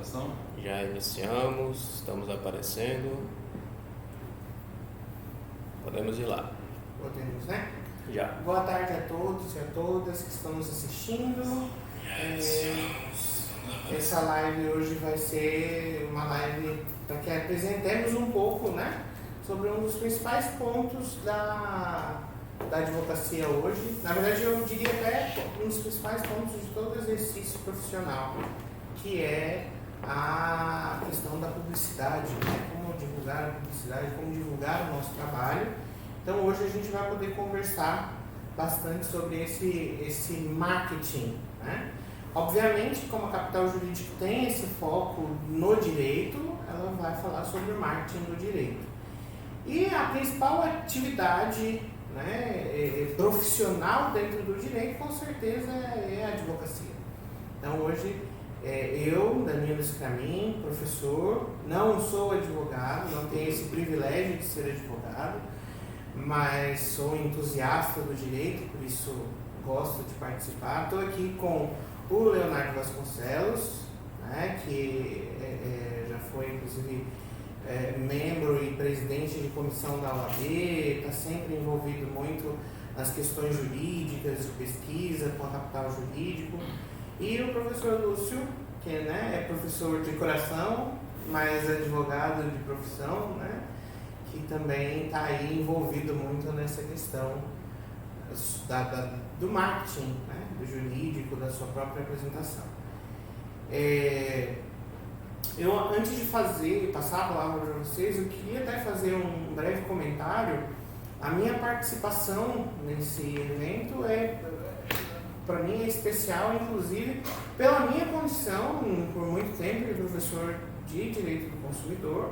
gravação? Já iniciamos, estamos aparecendo. Podemos ir lá. Podemos, né? Já. Boa tarde a todos e a todas que estão nos assistindo. Essa live hoje vai ser uma live para que apresentemos um pouco, né, sobre um dos principais pontos da advocacia hoje. Na verdade, eu diria até um dos principais pontos de todo exercício profissional, que é a questão da publicidade, né? Como divulgar a publicidade, como divulgar o nosso trabalho. Então hoje a gente vai poder conversar bastante sobre esse marketing, né? Obviamente, como a Capital Jurídico tem esse foco no direito, ela vai falar sobre o marketing do direito. E a principal atividade, né, profissional dentro do direito, com certeza, é a advocacia. Então hoje, eu, Danilo Scramin, professor, não sou advogado, não tenho esse privilégio de ser advogado, mas sou entusiasta do direito, por isso gosto de participar. Estou aqui com o Leonardo Vasconcelos, né, que já foi inclusive membro e presidente de comissão da OAB, está sempre envolvido muito nas questões jurídicas, de pesquisa com a Capital Jurídico. E o professor Lúcio, que, né, é professor de coração, mas advogado de profissão, né, que também está aí envolvido muito nessa questão do marketing, né, do jurídico, da sua própria apresentação. Eu, antes de passar a palavra para vocês, eu queria até fazer um breve comentário. A minha participação nesse evento para mim é especial, inclusive, pela minha condição, por muito tempo, de professor de Direito do Consumidor,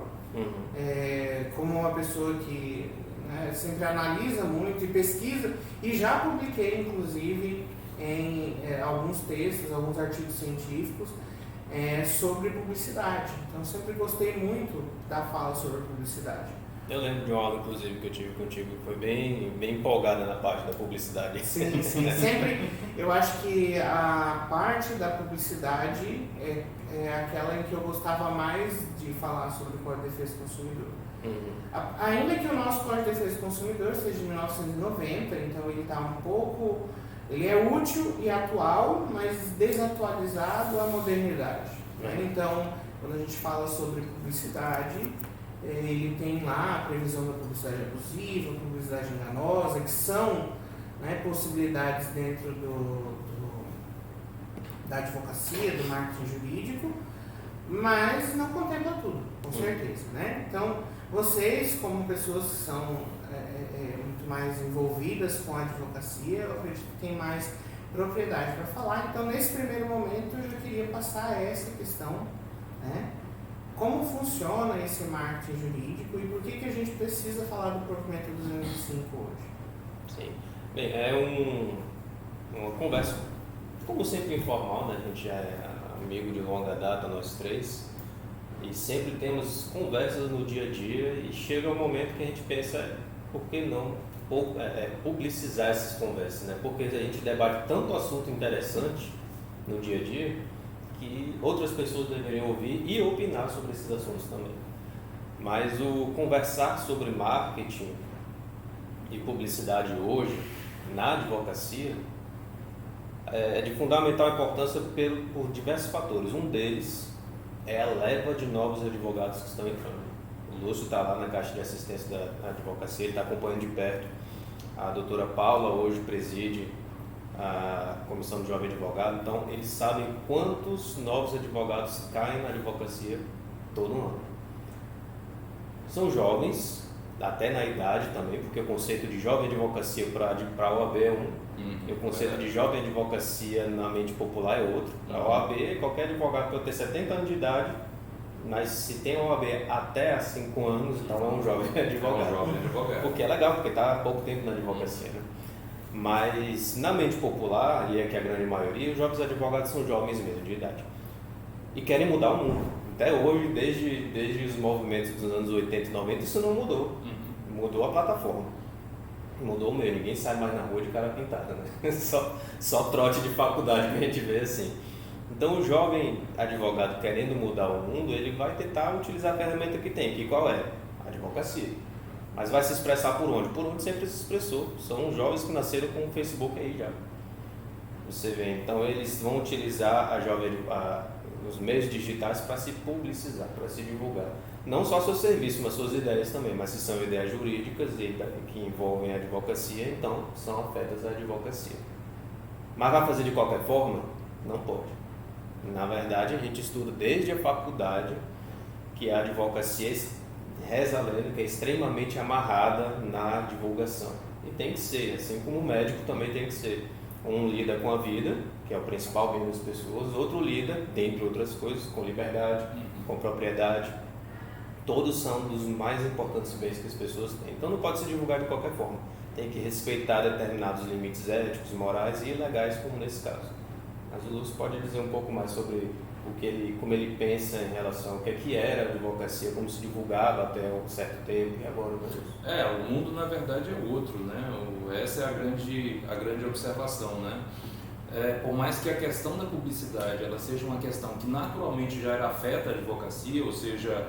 como uma pessoa que, né, sempre analisa muito e pesquisa, e já publiquei, inclusive, em alguns textos, alguns artigos científicos sobre publicidade. Então, sempre gostei muito da fala sobre publicidade. Eu lembro de uma aula, inclusive, que eu tive contigo, que foi bem empolgada na parte da publicidade. Sim, sim. Sempre, eu acho que a parte da publicidade é aquela em que eu gostava mais de falar sobre o Código de Defesa do Consumidor. Ainda que o nosso Código de Defesa do Consumidor seja de 1990, então ele está um pouco... Ele é útil e atual, mas desatualizado à modernidade. Né? Então, quando a gente fala sobre publicidade, ele tem lá a previsão da publicidade abusiva, publicidade enganosa, que são, né, possibilidades dentro da advocacia, do marketing jurídico, mas não contempla tudo, com certeza. Né? Então, vocês, como pessoas que são muito mais envolvidas com a advocacia, eu acredito que tem mais propriedade para falar. Então, nesse primeiro momento, eu já queria passar essa questão, né? Como funciona esse marketing jurídico e por que a gente precisa falar do provimento 205 hoje? Sim. Bem, uma conversa, como sempre, informal, né? A gente já é amigo de longa data, nós três, e sempre temos conversas no dia a dia, e chega um momento que a gente pensa, por que não publicizar essas conversas, né? Porque a gente debate tanto assunto interessante no dia a dia, que outras pessoas deveriam ouvir e opinar sobre esses assuntos também. Mas o conversar sobre marketing e publicidade hoje, na advocacia, é de fundamental importância por diversos fatores. Um deles é a leva de novos advogados que estão entrando. O Lúcio está lá na Caixa de Assistência da Advocacia, ele está acompanhando de perto. A doutora Paula hoje preside a Comissão de Jovem Advogado, então eles sabem quantos novos advogados caem na advocacia todo ano. São jovens, até na idade também, porque o conceito de jovem advocacia para a OAB é e o conceito de jovem advocacia na mente popular é outro. Para a OAB, qualquer advogado pode ter 70 anos de idade, mas se tem uma OAB até 5 anos, então é um jovem advogado. Porque é legal, porque está há pouco tempo na advocacia, né? Mas na mente popular, e é que a grande maioria, os jovens advogados são jovens mesmo de idade e querem mudar o mundo. Até hoje, desde os movimentos dos anos 80 e 90, isso não mudou. Mudou a plataforma, mudou o meio. Ninguém sai mais na rua de cara pintada, né? Só trote de faculdade que a gente vê assim. Então o jovem advogado querendo mudar o mundo, ele vai tentar utilizar a ferramenta que tem, que qual é? A advocacia. Mas vai se expressar por onde? Por onde sempre se expressou. São jovens que nasceram com o Facebook aí já. Você vê, então eles vão utilizar os meios digitais para se publicizar, para se divulgar. Não só seus serviços, mas suas ideias também. Mas se são ideias jurídicas e que envolvem a advocacia, então são afetas à advocacia. Mas vai fazer de qualquer forma? Não pode. Na verdade, a gente estuda desde a faculdade que a advocacia, reza a lenda, que é extremamente amarrada na divulgação. E tem que ser, assim como o médico também tem que ser. Um lida com a vida, que é o principal bem das pessoas, outro lida, dentre outras coisas, com liberdade, com propriedade. Todos são dos mais importantes bens que as pessoas têm. Então não pode se divulgar de qualquer forma. Tem que respeitar determinados limites éticos, morais e legais, como nesse caso. Mas o Lúcio pode dizer um pouco mais sobre como ele pensa em relação ao que era a advocacia, como se divulgava até um certo tempo e agora, meu Deus. O mundo na verdade é outro, né? Essa é a grande observação, né? Por mais que a questão da publicidade ela seja uma questão que naturalmente já afeta a advocacia, ou seja,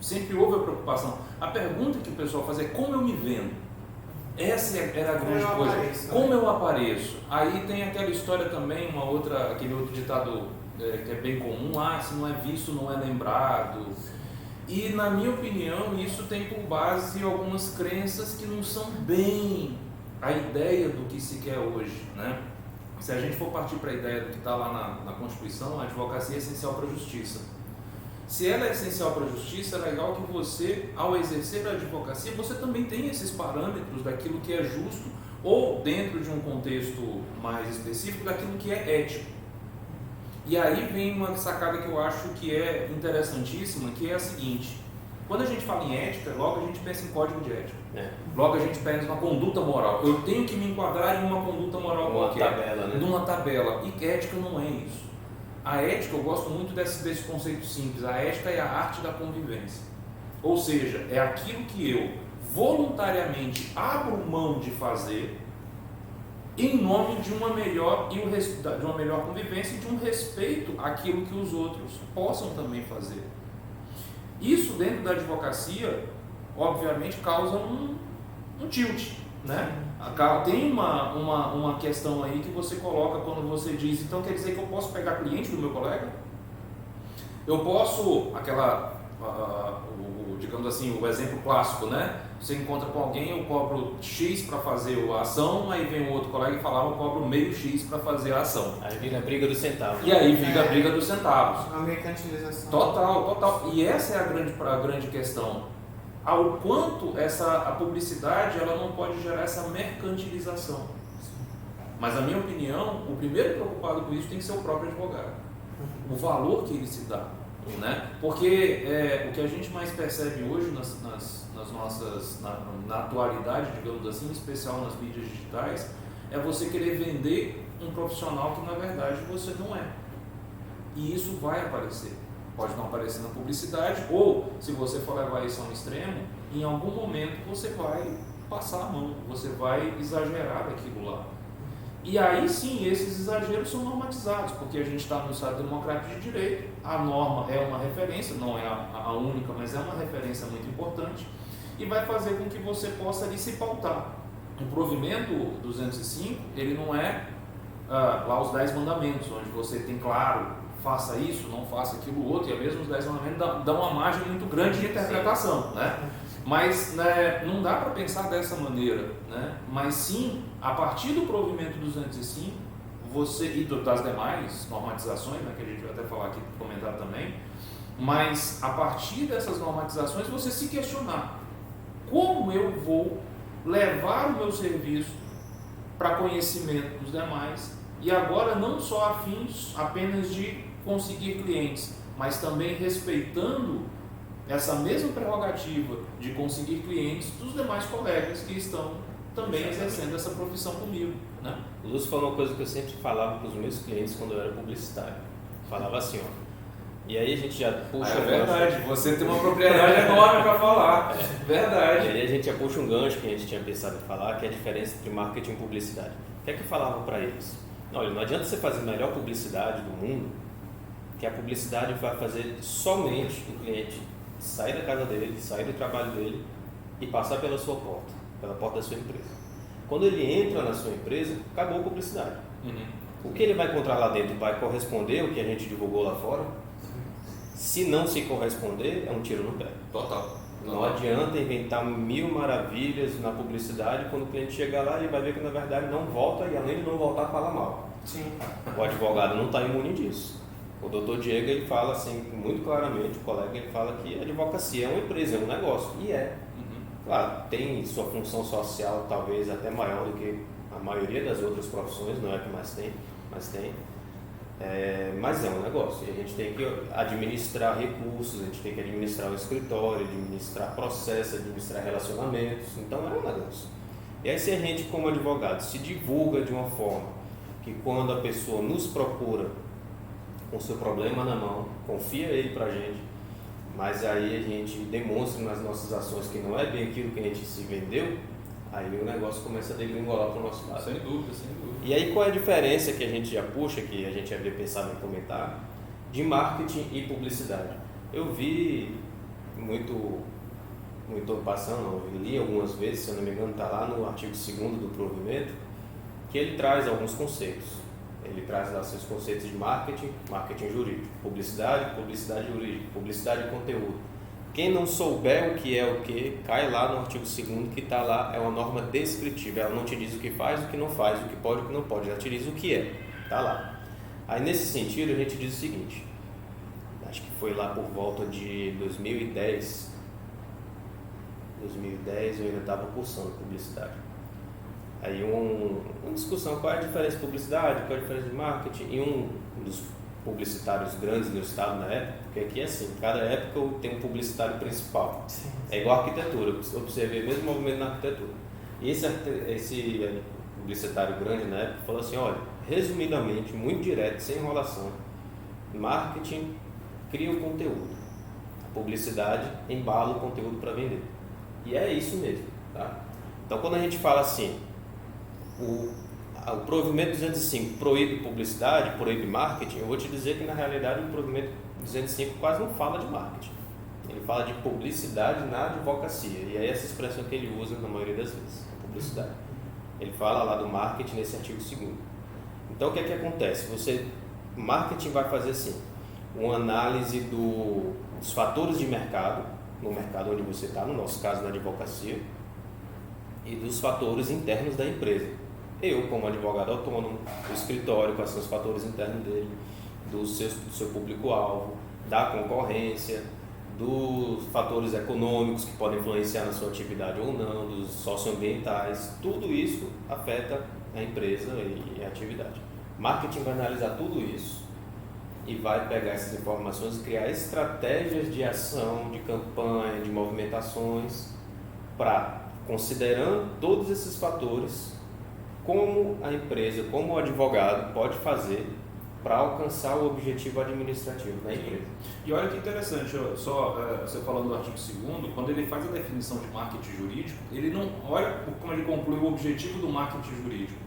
sempre houve a preocupação. A pergunta que o pessoal faz é como eu me vendo? Essa era a grande coisa. Como eu apareço? Aí tem aquela história também, aquele outro ditado que é bem comum, se não é visto, não é lembrado. E na minha opinião, isso tem por base algumas crenças que não são bem a ideia do que se quer hoje, né? Se a gente for partir para a ideia do que está lá na Constituição, a advocacia é essencial para a justiça. Se ela é essencial para a justiça, é legal que você, ao exercer a advocacia, você também tem esses parâmetros daquilo que é justo, ou dentro de um contexto mais específico, daquilo que é ético. E aí vem uma sacada que eu acho que é interessantíssima, que é a seguinte: quando a gente fala em ética, logo a gente pensa em código de ética. Logo a gente pensa numa conduta moral. Eu tenho que me enquadrar em uma conduta moral qualquer. Tabela, né? Numa tabela. E ética não é isso. A ética, eu gosto muito desse conceito simples. A ética é a arte da convivência. Ou seja, é aquilo que eu voluntariamente abro mão de fazer em nome de uma melhor convivência e de um respeito àquilo que os outros possam também fazer. Isso dentro da advocacia, obviamente, causa um tilt, né? Tem uma questão aí que você coloca quando você diz, então quer dizer que eu posso pegar cliente do meu colega? Eu posso, digamos assim, o exemplo clássico, né? Você encontra com alguém, eu cobro X para fazer a ação, aí vem um outro colega e fala, eu cobro meio X para fazer a ação. Aí vira a briga dos centavos. E aí vira a briga dos centavos. A mercantilização. Total. E essa é a grande questão. Ao quanto a publicidade ela não pode gerar essa mercantilização. Mas, na minha opinião, o primeiro preocupado com isso tem que ser o próprio advogado. O valor que ele se dá. Né? Porque o que a gente mais percebe hoje na atualidade, digamos assim, em especial nas mídias digitais, é você querer vender um profissional que na verdade você não é. E isso vai aparecer. Pode não aparecer na publicidade, ou se você for levar isso a um extremo, em algum momento você vai passar a mão, você vai exagerar daquilo lá. E aí sim, esses exageros são normatizados, porque a gente está no Estado Democrático de Direito, a norma é uma referência, não é a única, mas é uma referência muito importante, e vai fazer com que você possa ali se pautar. O provimento 205, ele não é lá os 10 mandamentos, onde você tem claro, faça isso, não faça aquilo outro, e mesmo os 10 mandamentos dão uma margem muito grande de interpretação, né? Mas não dá para pensar dessa maneira, né? Mas sim, a partir do provimento 205, e das demais normatizações, né, que a gente vai até falar aqui, comentar também, mas a partir dessas normatizações você se questionar, como eu vou levar o meu serviço para conhecimento dos demais, e agora não só a fins apenas de conseguir clientes, mas também respeitando essa mesma prerrogativa de conseguir clientes dos demais colegas que estão também exercendo essa profissão comigo, né? O Lúcio falou uma coisa que eu sempre falava para os meus clientes quando eu era publicitário. Falava assim, e aí a gente já puxa é verdade, você tem uma propriedade enorme para falar, verdade. E aí a gente já puxa um gancho que a gente tinha pensado em falar, que é a diferença entre marketing e publicidade. O que é que eu falava para eles? Olha, não adianta você fazer a melhor publicidade do mundo que a publicidade vai fazer somente o cliente sair da casa dele, sair do trabalho dele e passar pela sua porta, pela porta da sua empresa. Quando ele entra na sua empresa, acabou a publicidade. O que ele vai encontrar lá dentro vai corresponder ao que a gente divulgou lá fora? Se não se corresponder, é um tiro no pé. Total. Não adianta inventar mil maravilhas na publicidade, quando o cliente chegar lá ele vai ver que na verdade não volta e além de não voltar fala mal. Sim. O advogado não está imune disso. O doutor Diego ele fala assim muito claramente, o colega ele fala que a advocacia é uma empresa, é um negócio, e é. Claro, tem sua função social talvez até maior do que a maioria das outras profissões, não é que mais tem, mas tem. Mas é um negócio, e a gente tem que administrar recursos, a gente tem que administrar o escritório, administrar processos, administrar relacionamentos, então é um negócio. E aí se a gente como advogado se divulga de uma forma que quando a pessoa nos procura com o seu problema na mão, confia ele pra gente, mas aí a gente demonstra nas nossas ações que não é bem aquilo que a gente se vendeu, aí o negócio começa a degringolar para o nosso lado. Sem dúvida, sem dúvida. E aí qual é a diferença que a gente já puxa, que a gente havia pensado em comentar, de marketing e publicidade? Eu vi muito passando, eu li algumas vezes, se eu não me engano, está lá no artigo 2º do provimento, que ele traz alguns conceitos. Ele traz lá seus conceitos de marketing, marketing jurídico, publicidade, publicidade jurídica, publicidade de conteúdo. Quem não souber o que, cai lá no artigo 2º que está lá, é uma norma descritiva. Ela não te diz o que faz, o que não faz, o que pode, o que não pode. Ela te diz o que é, está lá. Aí nesse sentido a gente diz o seguinte, acho que foi lá por volta de 2010 eu ainda estava cursando publicidade. Aí uma discussão, qual é a diferença de publicidade, qual é a diferença de marketing, e um dos publicitários grandes no estado na época, porque aqui é assim, cada época tem um publicitário principal. Sim. É igual a arquitetura, eu observei o mesmo movimento na arquitetura. E esse publicitário grande na época falou assim, olha, resumidamente, muito direto, sem enrolação, marketing cria o conteúdo, a publicidade embala o conteúdo para vender. E é isso mesmo, tá? Então quando a gente fala assim, o provimento 205 proíbe publicidade, proíbe marketing, eu vou te dizer que na realidade o provimento 205 quase não fala de marketing. Ele fala de publicidade na advocacia, e é essa expressão que ele usa na maioria das vezes, publicidade. Ele fala lá do marketing nesse artigo 2º. Então o que é que acontece? Marketing vai fazer assim, uma análise dos fatores de mercado, no mercado onde você está, no nosso caso na advocacia, e dos fatores internos da empresa. Eu, como advogado autônomo, o escritório, quais são os fatores internos dele, do seu público-alvo, da concorrência, dos fatores econômicos que podem influenciar na sua atividade ou não, dos socioambientais, tudo isso afeta a empresa e a atividade. Marketing vai analisar tudo isso e vai pegar essas informações e criar estratégias de ação, de campanha, de movimentações para, considerando todos esses fatores, como a empresa, como o advogado pode fazer para alcançar o objetivo administrativo da empresa. E olha que interessante, você falando do artigo 2º, quando ele faz a definição de marketing jurídico, ele não olha como ele conclui o objetivo do marketing jurídico,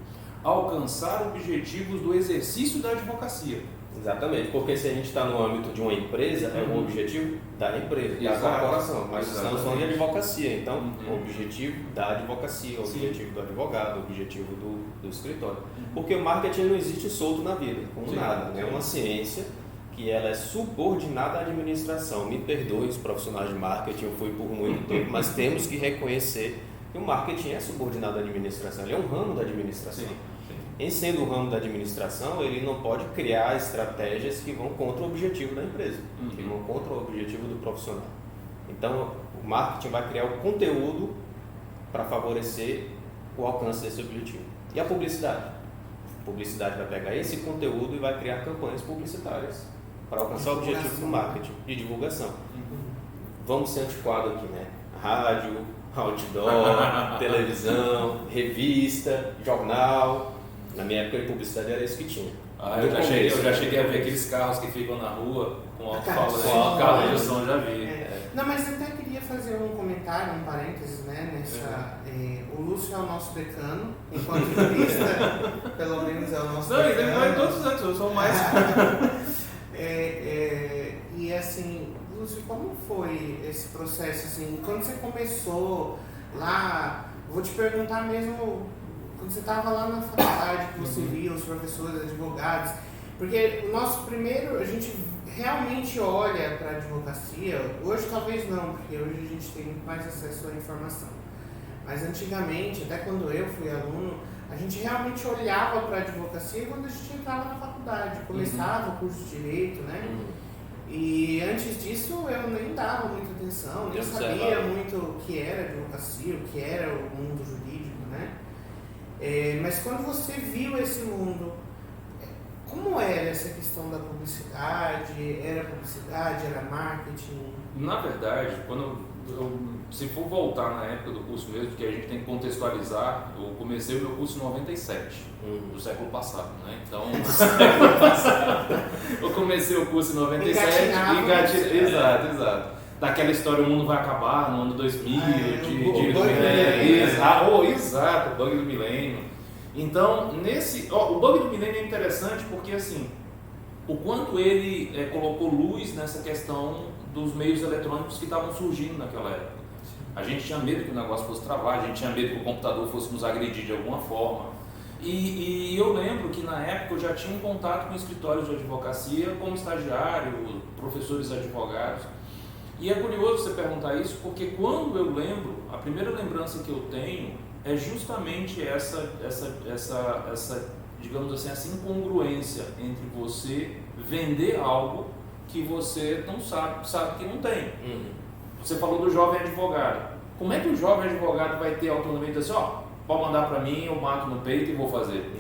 alcançar objetivos do exercício da advocacia. Exatamente, porque se a gente está no âmbito de uma empresa, é o objetivo da empresa, da corporação, mas estamos falando de advocacia, então o objetivo da advocacia, o objetivo do advogado, o objetivo do escritório. Porque o marketing não existe solto na vida, como nada, é uma ciência que ela é subordinada à administração. Me perdoem os profissionais de marketing, eu fui por muito tempo, mas temos que reconhecer que o marketing é subordinado à administração, ele é um ramo da administração. Em sendo o ramo da administração, ele não pode criar estratégias que vão contra o objetivo da empresa, que vão contra o objetivo do profissional. Então, o marketing vai criar o conteúdo para favorecer o alcance desse objetivo. E a publicidade? A publicidade vai pegar esse conteúdo e vai criar campanhas publicitárias para alcançar o objetivo do marketing, de divulgação. Vamos ser antiquados aqui, né? Rádio, outdoor, televisão, revista, jornal. Na minha época, a publicidade era isso que tinha. Eu já cheguei a ver aqueles carros que ficam na rua com alto-falante, né? Carro de som, já vi. Não, mas eu até queria fazer um comentário, um parênteses, né? O Lúcio é o nosso decano, enquanto jurista, pelo menos é o nosso decano. Não, ele é todos os anos, eu sou mais. assim, Lúcio, como foi esse processo, assim, quando você começou lá, vou te perguntar mesmo, quando você estava lá na faculdade, que você via os professores, advogados, porque o nosso primeiro, a gente realmente olha para a advocacia, hoje talvez não, porque hoje a gente tem muito mais acesso à informação, mas antigamente, até quando eu fui aluno, a gente realmente olhava para a advocacia quando a gente entrava na faculdade, começava o curso de Direito, né? E antes disso eu nem dava muita atenção, nem sabia muito o que era advocacia, o que era o mundo jurídico, né? Mas quando você viu esse mundo, como era essa questão da publicidade? Era publicidade, era marketing? Na verdade, se for voltar na época do curso mesmo, que a gente tem que contextualizar, eu comecei o meu curso em 97, do século passado, né? Então, eu comecei o curso em 97, exato. Daquela história, o mundo vai acabar no ano 2000, o bug do milênio. Exato, o bug do milênio. Então, o bug do milênio é interessante porque, assim, o quanto ele colocou luz nessa questão dos meios eletrônicos que estavam surgindo naquela época. A gente tinha medo que o negócio fosse travar, a gente tinha medo que o computador fosse nos agredir de alguma forma. E eu lembro que na época eu já tinha um contato com escritórios de advocacia como estagiário, professores advogados. E é curioso você perguntar isso porque quando eu lembro, a primeira lembrança que eu tenho é justamente essa digamos assim, essa incongruência entre você vender algo que você não sabe que não tem. Você falou do jovem advogado. Como é que o jovem advogado vai ter autonomia de dizer assim, pode mandar para mim, eu mato no peito e vou fazer?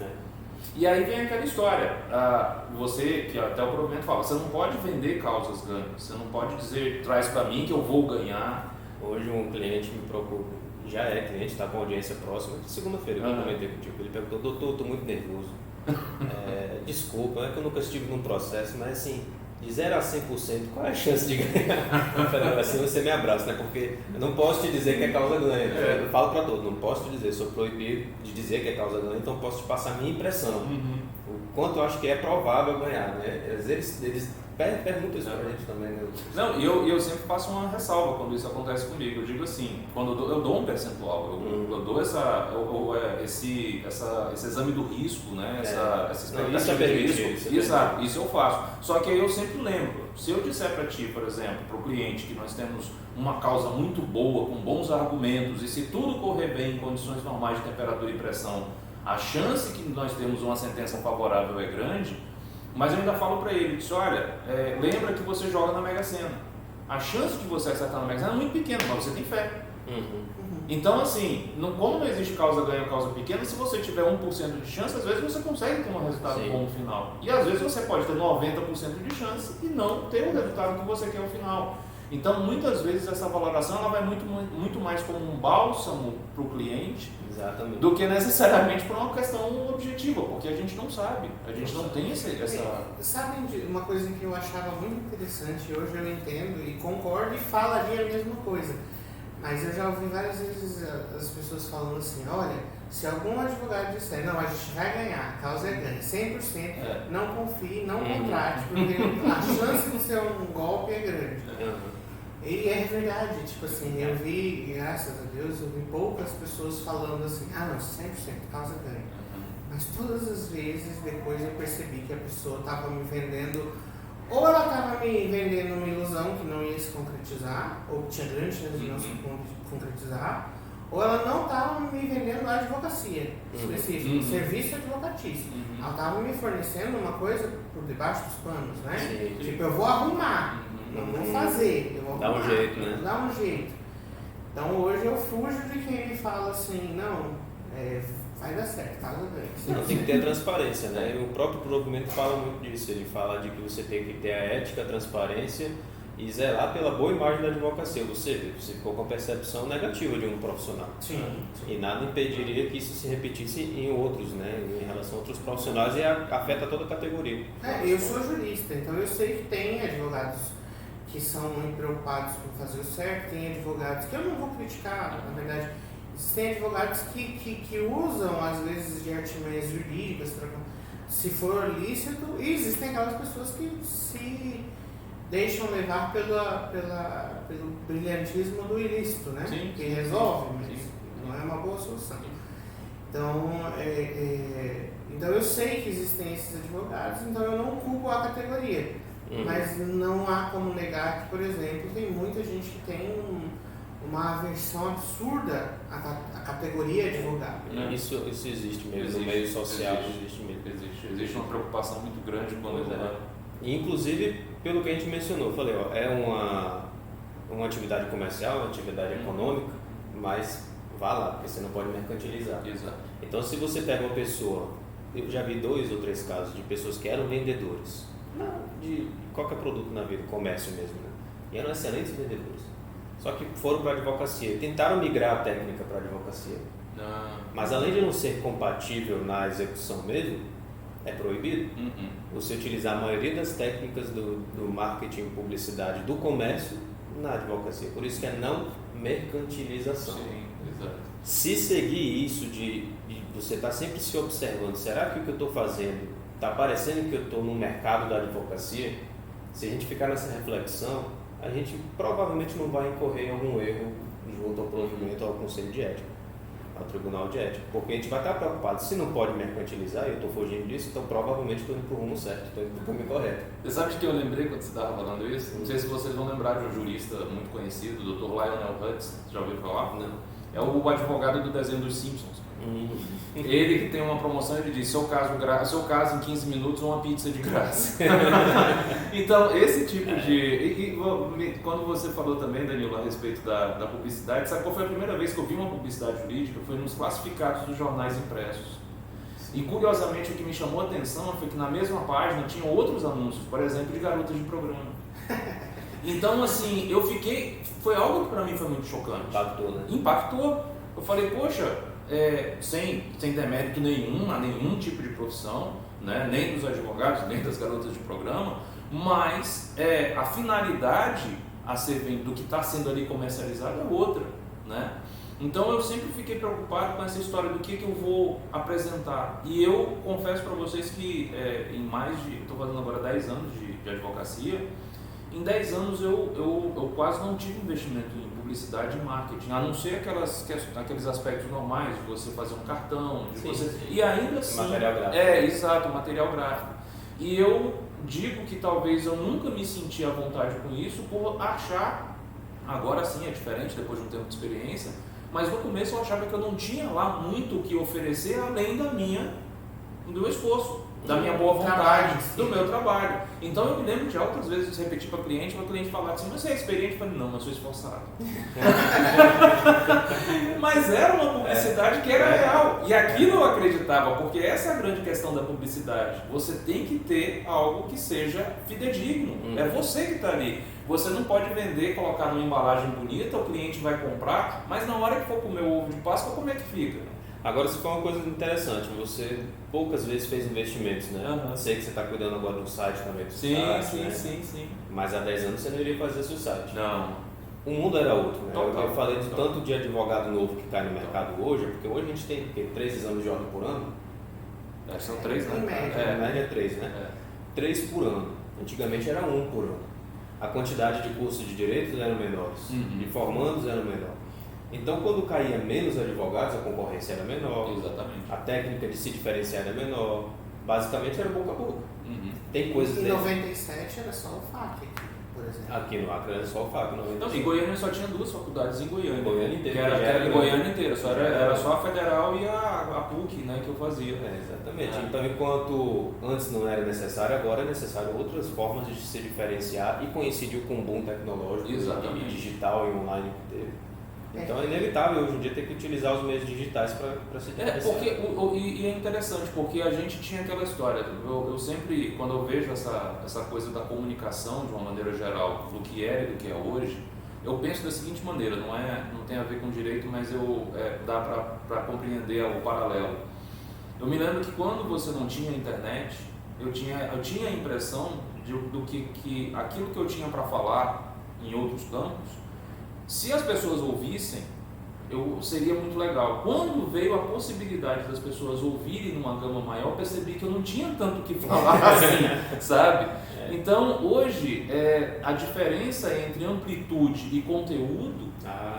E aí vem aquela história, você, que até o provimento fala, você não pode vender causas ganhas, você não pode dizer, traz para mim que eu vou ganhar. Hoje um cliente me procura, já é cliente, está com audiência próxima, de segunda-feira que eu comentei contigo, ele perguntou, doutor, estou muito nervoso, desculpa, é que eu nunca estive num processo, mas assim, de 0 a 100%, qual é a chance de ganhar? Eu falei, assim você me abraça, né? Porque eu não posso te dizer que a causa ganha. Eu falo para todos, não posso te dizer, sou proibido de dizer que a causa ganha, então posso te passar a minha impressão. O quanto eu acho que é provável ganhar, né? Às vezes eles perguntam isso pra gente também, né? Não, e eu sempre faço uma ressalva quando isso acontece comigo. Eu digo assim, quando eu dou um percentual, eu dou esse exame do risco, né? Essa expectativa de risco. Exato, isso eu faço. Só que aí eu sempre lembro, se eu disser para ti, por exemplo, para o cliente que nós temos uma causa muito boa, com bons argumentos, e se tudo correr bem em condições normais de temperatura e pressão, a chance que nós temos uma sentença favorável é grande, mas eu ainda falo para ele, disse, olha, lembra que você joga na Mega Sena. A chance de você acertar na Mega Sena é muito pequena, mas você tem fé. Então, assim, como não existe causa ganha ou causa pequena, se você tiver 1% de chance, às vezes você consegue ter um resultado bom no final. E às vezes você pode ter 90% de chance e não ter o resultado que você quer no final. Então, muitas vezes essa valoração ela vai muito mais como um bálsamo para o cliente do que necessariamente para uma questão objetiva, porque a gente não sabe, a gente não tem essa... Sabem uma coisa que eu achava muito interessante, hoje eu entendo e concordo e falaria a mesma coisa, mas eu já ouvi várias vezes as pessoas falando assim, olha, se algum advogado disser, não, a gente vai ganhar, a causa é ganha, 100%, não confie, não contrate, porque a chance de ser um golpe é grande. E é verdade, tipo assim, eu vi, graças a Deus, eu vi poucas pessoas falando assim, não, 100%, causa ganha. Mas todas as vezes depois eu percebi que a pessoa estava me vendendo, ou ela estava me vendendo uma ilusão que não ia se concretizar, ou que tinha grande chance de não se concretizar, ou ela não estava me vendendo a advocacia específica, serviço advocatício. Ela estava me fornecendo uma coisa por debaixo dos panos, né? Tipo, eu vou arrumar. Não vou fazer, eu vou dar um jeito, né? Dar um jeito. Então hoje eu fujo de quem me fala assim, não, vai dar certo, tá tudo bem. Não, tem que ter a transparência, né? E o próprio provimento fala muito disso. Ele fala de que você tem que ter a ética, a transparência e zelar pela boa imagem da advocacia. Você ficou com a percepção negativa de um profissional. Sim. E nada impediria que isso se repetisse em outros, né? Em relação a outros profissionais e afeta toda a categoria. Eu sou jurista, então eu sei que tem advogados que são muito preocupados com fazer o certo, tem advogados que eu não vou criticar, na verdade, tem advogados que usam às vezes de artimanhas jurídicas, se for lícito, e existem aquelas pessoas que se deixam levar pelo brilhantismo do ilícito, né? Sim, que sim, resolve, mas sim. não é uma boa solução. Então, então eu sei que existem esses advogados, então eu não culpo a categoria. Mas não há como negar que, por exemplo, tem muita gente que tem uma aversão absurda à categoria advogado. E isso existe mesmo, no meio social existe mesmo. Existe uma preocupação muito grande quando Inclusive, pelo que a gente mencionou, eu falei, ó, é uma atividade comercial, uma atividade econômica, mas vá lá, porque você não pode mercantilizar. Exato. Então, se você pega uma pessoa, eu já vi 2 ou 3 casos de pessoas que eram vendedores de qualquer produto na vida, comércio mesmo, né? E eram excelentes vendedores. Só que foram para a advocacia e tentaram migrar a técnica para a advocacia. Mas além de não ser compatível na execução mesmo, é proibido você utilizar a maioria das técnicas do marketing e publicidade do comércio na advocacia. Por isso que é não mercantilização. Sim, exato. Se seguir isso de você estar sempre se observando, será que o que eu estou fazendo está parecendo que eu estou no mercado da advocacia? Se a gente ficar nessa reflexão, a gente provavelmente não vai incorrer em algum erro junto ao provimento ao Conselho de Ética, ao Tribunal de Ética, porque a gente vai estar preocupado, se não pode mercantilizar e eu estou fugindo disso, então provavelmente estou indo para o rumo certo, estou indo para o caminho correto. Você sabe de que eu lembrei quando você estava falando isso? Não sei se vocês vão lembrar de um jurista muito conhecido, o Dr. Lionel Hutz, já ouviu falar? Não. É o advogado do desenho dos Simpsons. Ele que tem uma promoção, ele diz, seu caso em 15 minutos, uma pizza de graça. Então, esse tipo de... quando você falou também, Danilo, a respeito da publicidade, sabe qual foi a primeira vez que eu vi uma publicidade jurídica? Foi nos classificados dos jornais impressos. E, curiosamente, o que me chamou a atenção foi que na mesma página tinham outros anúncios, por exemplo, de garotas de programa. Então, assim, eu fiquei... Foi algo que para mim foi muito chocante. Impactou, né? Impactou. Eu falei, poxa... sem demérito nenhum a nenhum tipo de profissão, né? Nem dos advogados, nem das garotas de programa, mas a finalidade do que está sendo ali comercializado é outra, né? Então eu sempre fiquei preocupado com essa história do que eu vou apresentar, e eu confesso para vocês que estou fazendo agora 10 anos de advocacia. Em 10 anos eu quase não tive investimento em publicidade e marketing, a não ser aqueles aspectos normais de você fazer um cartão, e ainda assim... Material gráfico. Exato, material gráfico. E eu digo que talvez eu nunca me senti à vontade com isso por achar, agora sim é diferente depois de um tempo de experiência, mas no começo eu achava que eu não tinha lá muito o que oferecer além do meu esforço, da minha boa vontade, do meu trabalho. Então eu me lembro de outras vezes repetir para o cliente falar assim, mas você é experiente? Eu falei, não, mas sou esforçado. Mas era uma publicidade que era real, e aquilo eu acreditava, porque essa é a grande questão da publicidade. Você tem que ter algo que seja fidedigno, é você que está ali. Você não pode vender, colocar numa embalagem bonita, o cliente vai comprar, mas na hora que for comer o ovo de Páscoa, como é que fica? Agora, isso foi uma coisa interessante, você poucas vezes fez investimentos, né? Sei que você está cuidando agora do site também, do site, Sim. Mas há 10 anos você não iria fazer seu site. Não. O mundo era outro, né? Total, eu falei de tanto de advogado novo que cai no mercado hoje, porque hoje a gente tem 3 exames de ordem por ano. São 3, né? Em média. Em média é 3, né? 3 por ano. Antigamente era 1 por ano. A quantidade de cursos de direitos eram menores, de formandos eram menor. Então, quando caía menos advogados, a concorrência era menor, Exatamente. a técnica de se diferenciar era menor, basicamente era boca a boca. Tem coisas Em 97 era só o FAC, por exemplo. Aqui no Acre era só o FAC. Não, em Goiânia só tinha 2 faculdades em Goiânia. Goiânia inteira. Que era em Goiânia inteira, era só a Federal e a PUC, né, que eu fazia. Exatamente. Então, enquanto antes não era necessário, agora é necessário outras formas de se diferenciar e coincidiu com o boom tecnológico e digital e online que teve. Então é inevitável hoje em dia ter que utilizar os meios digitais para se diferenciar. E é interessante, porque a gente tinha aquela história, eu sempre, quando eu vejo essa coisa da comunicação de uma maneira geral, do que era e do que é hoje, eu penso da seguinte maneira, não tem a ver com direito, mas dá para compreender o paralelo. Eu me lembro que quando você não tinha internet, eu tinha a impressão do que aquilo que eu tinha para falar em outros campos, se as pessoas ouvissem, seria muito legal. Quando veio a possibilidade das pessoas ouvirem numa gama maior, percebi que eu não tinha tanto o que falar assim, sabe? Então, hoje, a diferença entre amplitude e conteúdo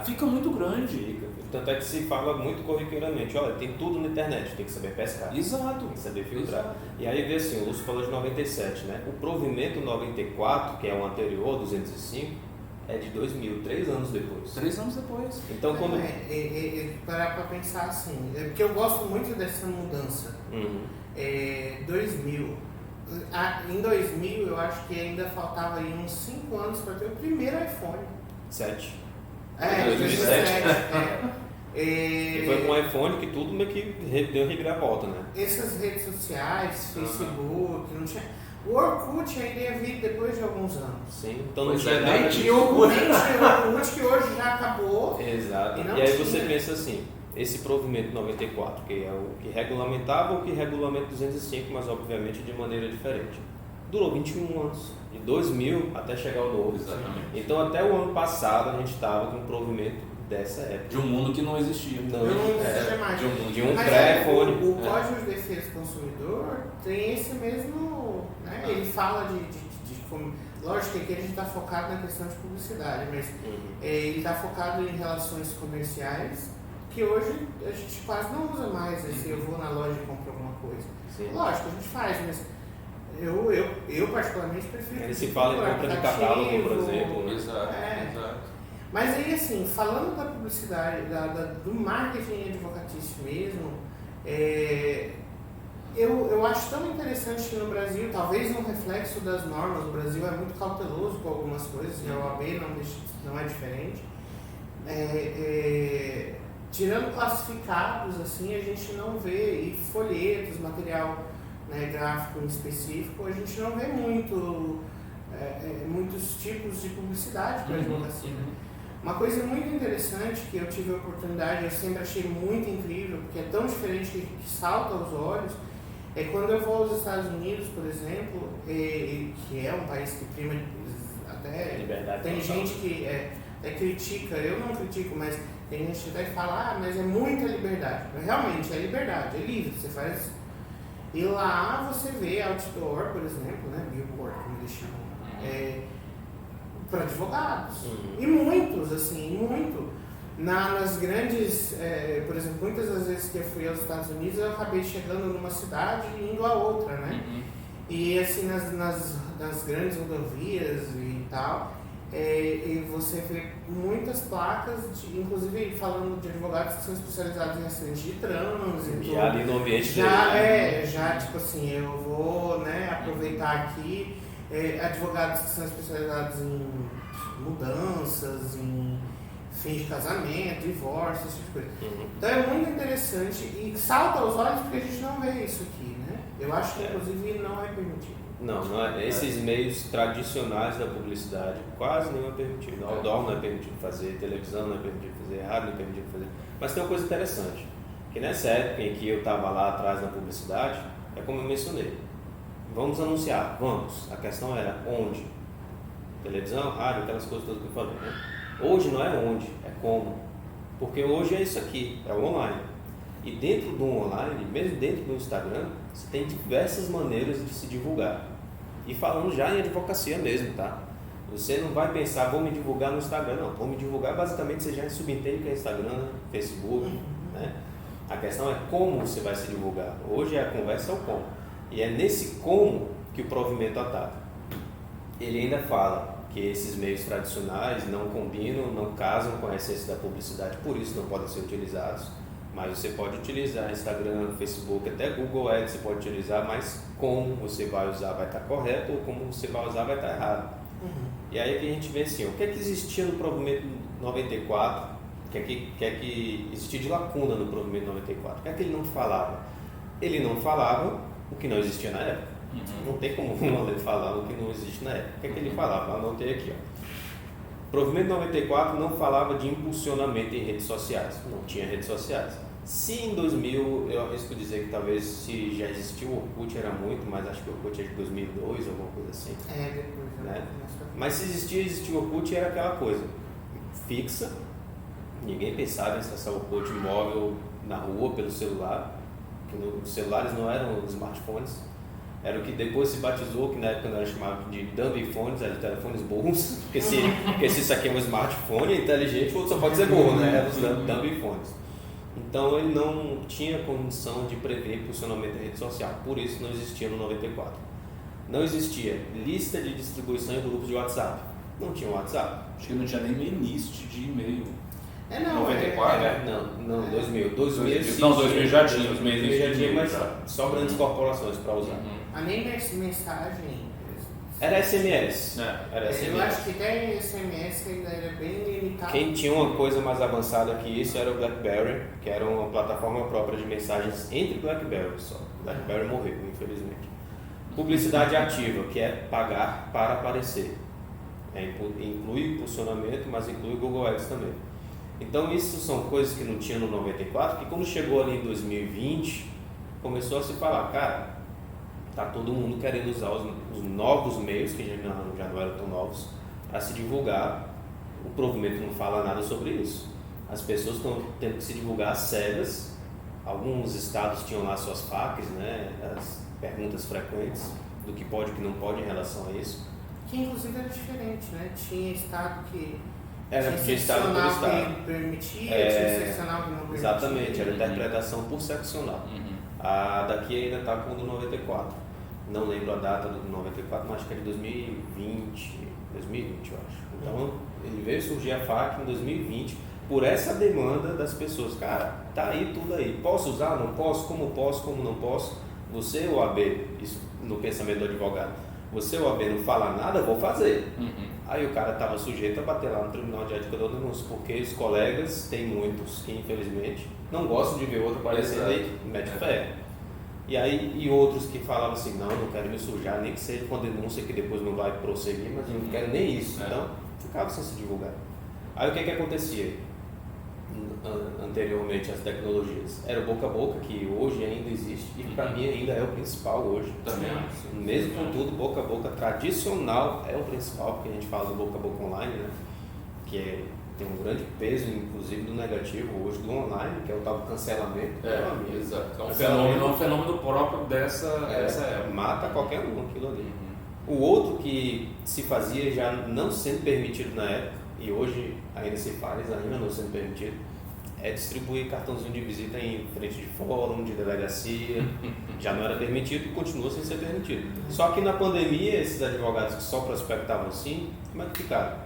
fica muito grande. Tanto é que se fala muito corriqueiramente, olha, tem tudo na internet, tem que saber pescar. Exato. Tem que saber filtrar. Exato. E aí vê assim, o Lúcio falou de 97, né? O provimento 94, que é o anterior, 205, é de 2000, 3 anos depois. 3 anos depois. Então quando... Parar para pensar assim, porque eu gosto muito dessa mudança. 2000. Em 2000 eu acho que ainda faltava aí uns 5 anos para ter o primeiro iPhone. 7. 2007. E foi com o iPhone que tudo meio que deu reviravolta, né? Essas redes sociais, Facebook, não tinha... O Orkut ainda ia vir depois de alguns anos. Sim, então não Pois tinha é, nada nem disso. E o Orkut que hoje já acabou. Exato. E E aí tinha. você pensa assim, esse provimento 94, que é o que regulamentava o que regulamenta 205, mas obviamente de maneira diferente. Durou 21 anos, de 2000 até chegar ao novo. Exatamente. Então até o ano passado a gente estava com um provimento dessa época. De um mundo que não existia. Não existia mais. De um Mas pré-iPhone. O Código de Defesa do Consumidor tem esse mesmo... Né? Ele fala lógico que aqui a gente está focado na questão de publicidade, mas ele está focado em relações comerciais, que hoje a gente quase não usa mais. Assim, eu vou na loja e compro alguma coisa. Sim. Lógico, a gente faz, mas eu particularmente prefiro... Ele se fala em compra de catálogo, por exemplo. Exato. Exato. Mas aí, assim, falando da publicidade, do marketing advocatício mesmo, eu acho tão interessante que no Brasil, talvez um reflexo das normas, o Brasil é muito cauteloso com algumas coisas, e a OAB não é diferente. Tirando classificados, assim, a gente não vê, e folhetos, material, né, gráfico em específico, a gente não vê muitos tipos de publicidade para a advocacia. Uma coisa muito interessante que eu tive a oportunidade, eu sempre achei muito incrível, porque é tão diferente que salta aos olhos, é quando eu vou aos Estados Unidos, por exemplo, que é um país que prima até... Liberdade tem total. gente que critica, eu não critico, mas tem gente que até fala, mas é muita liberdade. Mas realmente é liberdade, é livre, você faz... E lá você vê outdoor, por exemplo, né, billboard, como eles chamam, para advogados. E muitos, assim, muito. Nas grandes, por exemplo, muitas das vezes que eu fui aos Estados Unidos, eu acabei chegando numa cidade e indo a outra, né? E assim, nas grandes rodovias e tal, e você vê muitas placas, inclusive falando de advogados que são especializados em acidente de trânsito. Já ali no ambiente já tipo assim, eu vou, né, aproveitar aqui. Advogados que são especializados em mudanças, em fim de casamento, divórcio, esse tipo de coisa. Então é muito interessante e salta aos olhos porque a gente não vê isso aqui, né? Eu acho que inclusive não é permitido. Não é. Esses meios tradicionais da publicidade quase nenhum é permitido. Outdoor não é permitido fazer, televisão não é permitido fazer, rádio não é permitido fazer. Mas tem uma coisa interessante, que nessa época em que eu estava lá atrás na publicidade, é como eu mencionei. Vamos anunciar, vamos. A questão era onde? Televisão, rádio, aquelas coisas todas que eu falei, né? Hoje não é onde, é como. Porque hoje é isso aqui, é o online. E dentro do online, mesmo dentro do Instagram, você tem diversas maneiras de se divulgar. E falando já em advocacia mesmo, tá? Você não vai pensar, vou me divulgar no Instagram, não. Vou me divulgar, basicamente, você já subentende que é Instagram, Facebook, né? A questão é como você vai se divulgar. Hoje a conversa é o como. E é nesse como que o provimento ataca. Ele ainda fala que esses meios tradicionais não combinam, não casam com a essência da publicidade, por isso não podem ser utilizados. Mas você pode utilizar Instagram, Facebook, até Google Ads você pode utilizar, mas como você vai usar vai estar correto ou como você vai usar vai estar errado. E aí que a gente vê assim, o que é que existia no provimento 94, o que é que existia de lacuna no provimento 94? O que é que ele não falava? Ele não falava o que não existia na época. Não tem como uma lei falar o que não existe na época. O que é que ele falava? Anotei aqui. O provimento 94 não falava de impulsionamento em redes sociais. Não tinha redes sociais. Se em 2000, eu arrisco dizer que talvez se já existiu o Orkut era muito, mas acho que o Orkut é de 2002, alguma coisa assim. Depois, né? Mas se existia o Orkut era aquela coisa fixa. Ninguém pensava em acessar o Orkut móvel na rua, pelo celular. Porque os celulares não eram smartphones. Era o que depois se batizou, que na época não era chamado de dumb phones, era telefones burros, porque se isso aqui é um smartphone, é inteligente, o outro só pode ser burro, né? Era os dumb phones. Então ele não tinha condição de prever o funcionamento da rede social, por isso não existia no 94. Não existia lista de distribuição em grupos de WhatsApp, não tinha WhatsApp. Acho que não tinha nem list de e-mail. Não, 94? Não, 2000. 2000 não, 2000 já tinha, os 2000 já tinha, mas já. só grandes corporações para usar. A nem mensagem. Era SMS. Era SMS. Eu acho que até SMS ainda era bem limitado. Quem tinha uma coisa mais avançada que isso era o BlackBerry, que era uma plataforma própria de mensagens entre BlackBerry só. BlackBerry morreu, infelizmente. Publicidade ativa, que é pagar para aparecer. Inclui impulsionamento, mas inclui Google Ads também. Então isso são coisas que não tinha no 94, que quando chegou ali em 2020, começou a se falar, cara, tá todo mundo querendo usar os novos meios, que já não eram tão novos, para se divulgar. O provimento não fala nada sobre isso. As pessoas estão tendo que se divulgar às cegas. Alguns estados tinham lá suas FAQs, né, as perguntas frequentes do que pode e que não pode em relação a isso. Que inclusive era diferente, né? Tinha estado que Tinha estado por estado. que permitia, tinha seccional que não permitia. Exatamente, era interpretação por seccional. A daqui ainda está com o do 94. Não lembro a data do 94, mas acho que é de 2020, eu acho. Então ele veio surgir a FAQ em 2020 por essa demanda das pessoas. Cara, tá aí tudo aí. Posso usar? Não posso? Como não posso? Você, o AB, isso no pensamento do advogado, você, o AB, não fala nada, vou fazer. Aí o cara estava sujeito a bater lá no Tribunal de Ética do denúncio, porque os colegas, tem muitos que infelizmente não gostam de ver outro aparecendo aí, mete fé. E outros que falavam assim, não quero me sujar, nem que seja com a denúncia que depois não vai prosseguir, mas eu não quero nem isso. Então, ficava sem se divulgar. Aí o que acontecia? Anteriormente às tecnologias, era o boca a boca, que hoje ainda existe e para mim ainda é o principal hoje. Também. Mesmo com tudo, boca a boca tradicional é o principal, porque a gente fala do boca a boca online, né? Que tem um grande peso, inclusive, do negativo hoje do online, que é o tal do cancelamento. Exato. É um fenômeno próprio dessa época. Mata qualquer um aquilo ali. O outro que se fazia já não sendo permitido na época, e hoje ainda se faz, ainda não sendo permitido, é distribuir cartãozinho de visita em frente de fórum, de delegacia. Já não era permitido e continua sem ser permitido. Só que na pandemia, esses advogados que só prospectavam assim, como é que ficaram?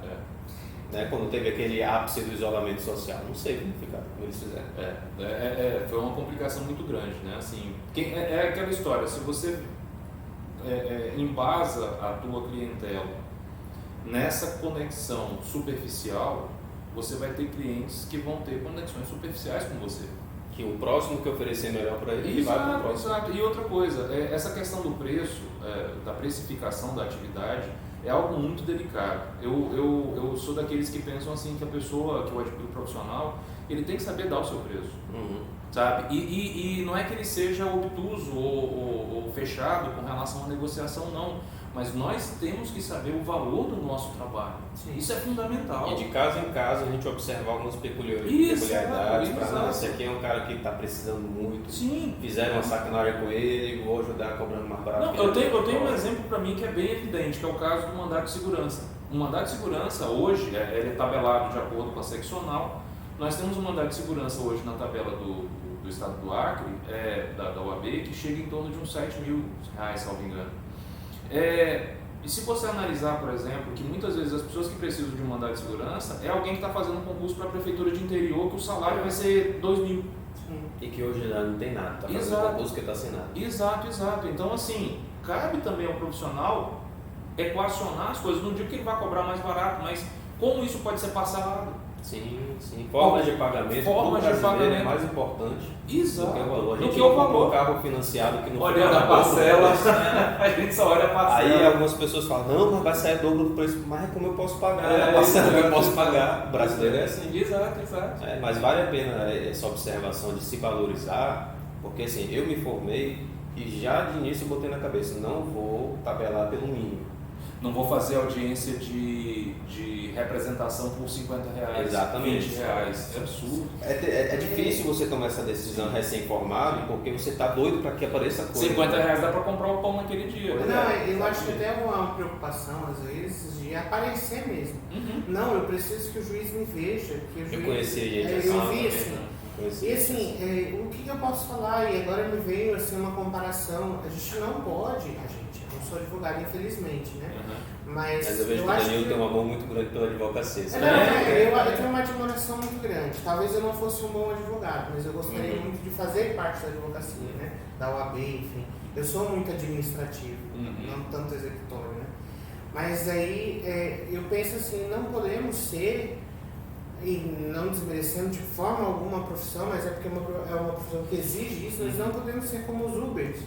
Né? Quando teve aquele ápice do isolamento social, não sei como ficaram, como eles fizeram. Foi uma complicação muito grande, né? Assim, é aquela história, se você embasa a tua clientela nessa conexão superficial, você vai ter clientes que vão ter conexões superficiais com você. Que o próximo que oferecer melhor para ele vai para o próximo. Exato. E outra coisa, essa questão do preço, da precificação da atividade, é algo muito delicado. Eu sou daqueles que pensam assim, que a pessoa, que o profissional, ele tem que saber dar o seu preço. Sabe? E não é que ele seja obtuso ou fechado com relação à negociação, não. Mas nós temos que saber o valor do nosso trabalho. Sim. Isso é fundamental. E de caso em caso a gente observar algumas peculiaridades. Esse aqui é um cara que está precisando muito. Sim. Fizeram uma sacanagem com ele, vou ajudar cobrando mais barato. Não, eu tenho um exemplo para mim que é bem evidente, que é o caso do mandado de segurança. O mandado de segurança hoje, ele é tabelado de acordo com a seccional. Nós temos um mandado de segurança hoje na tabela do estado do Acre, da UAB, que chega em torno de uns R$7.000, salvo engano. E se você analisar, por exemplo, que muitas vezes as pessoas que precisam de um mandado de segurança é alguém que está fazendo um concurso para a prefeitura de interior, que o salário vai ser R$2.000. E que hoje já não tem nada, está fazendo concurso que está sem nada. Exato. Então, assim, cabe também ao profissional equacionar as coisas. Não digo que ele vai cobrar mais barato, mas como isso pode ser parcelado. Sim. Formas de pagamento. É mais importante. Exato. Do que o valor. A gente do que o valor. Um carro financiado que não olhando a parcela, a gente só olha a parcela. Aí algumas pessoas falam, não, mas vai sair dobro do preço. Mas como eu posso pagar? A parcela que eu posso pagar. O brasileiro é assim. Exato. Mas vale a pena essa observação de se valorizar, porque assim, eu me formei e já de início eu botei na cabeça, não vou tabelar pelo mínimo. Não vou fazer audiência de representação por R$50, Exatamente. R$20. É absurdo. É difícil você tomar essa decisão recém-formado, porque você está doido para que apareça coisa. R$50 dá para comprar o pão naquele dia. Não, eu acho que até uma preocupação, às vezes, de aparecer mesmo. Não, eu preciso que o juiz me veja. Que o juiz, Eu conheci ele. eu vi assim. E assim, o que eu posso falar? E agora me veio assim, uma comparação. A gente não pode, eu não sou advogado, infelizmente, né? Mas eu vejo que o Danilo tem um amor muito grande pela advocacia. Eu tenho uma admiração muito grande. Talvez eu não fosse um bom advogado, mas eu gostaria muito de fazer parte da advocacia, né? Da OAB, enfim. Eu sou muito administrativo, não tanto executório, né? Mas aí eu penso assim, não podemos ser, e não desmerecendo de forma alguma a profissão, mas é porque é uma profissão que exige isso, nós não podemos ser como os Ubers,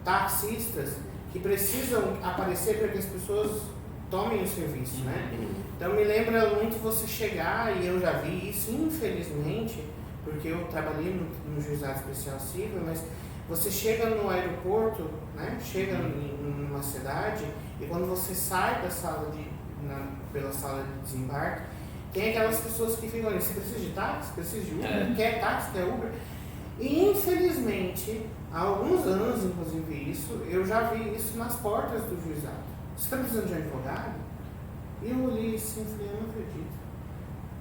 taxistas, que precisam aparecer para que as pessoas tomem o serviço, né? Então me lembra muito você chegar, e eu já vi isso, infelizmente, porque eu trabalhei no Juizado Especial Civil, mas você chega no aeroporto, né? Chega numa cidade, e quando você sai da sala pela sala de desembarque, tem aquelas pessoas que ficam ali, você precisa de táxi, precisa de Uber, quer táxi, quer Uber. E infelizmente, há alguns anos, inclusive isso, eu já vi isso nas portas do juizado. Você está precisando de um advogado? E eu olhei assim e falei, eu não acredito.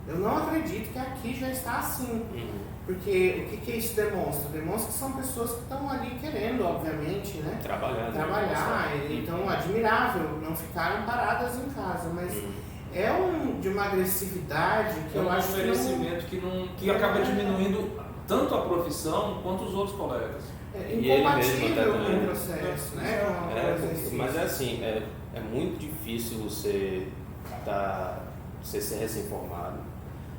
Eu não acredito que aqui já está assim. Porque o que isso demonstra? Demonstra que são pessoas que estão ali querendo, obviamente, né? Trabalhar. Então, admirável, não ficaram paradas em casa, mas é de uma agressividade que eu acho que que acaba diminuindo tanto a profissão quanto os outros colegas. Incompatível com o processo, né? Mas é assim, é muito difícil você ser recém-formado.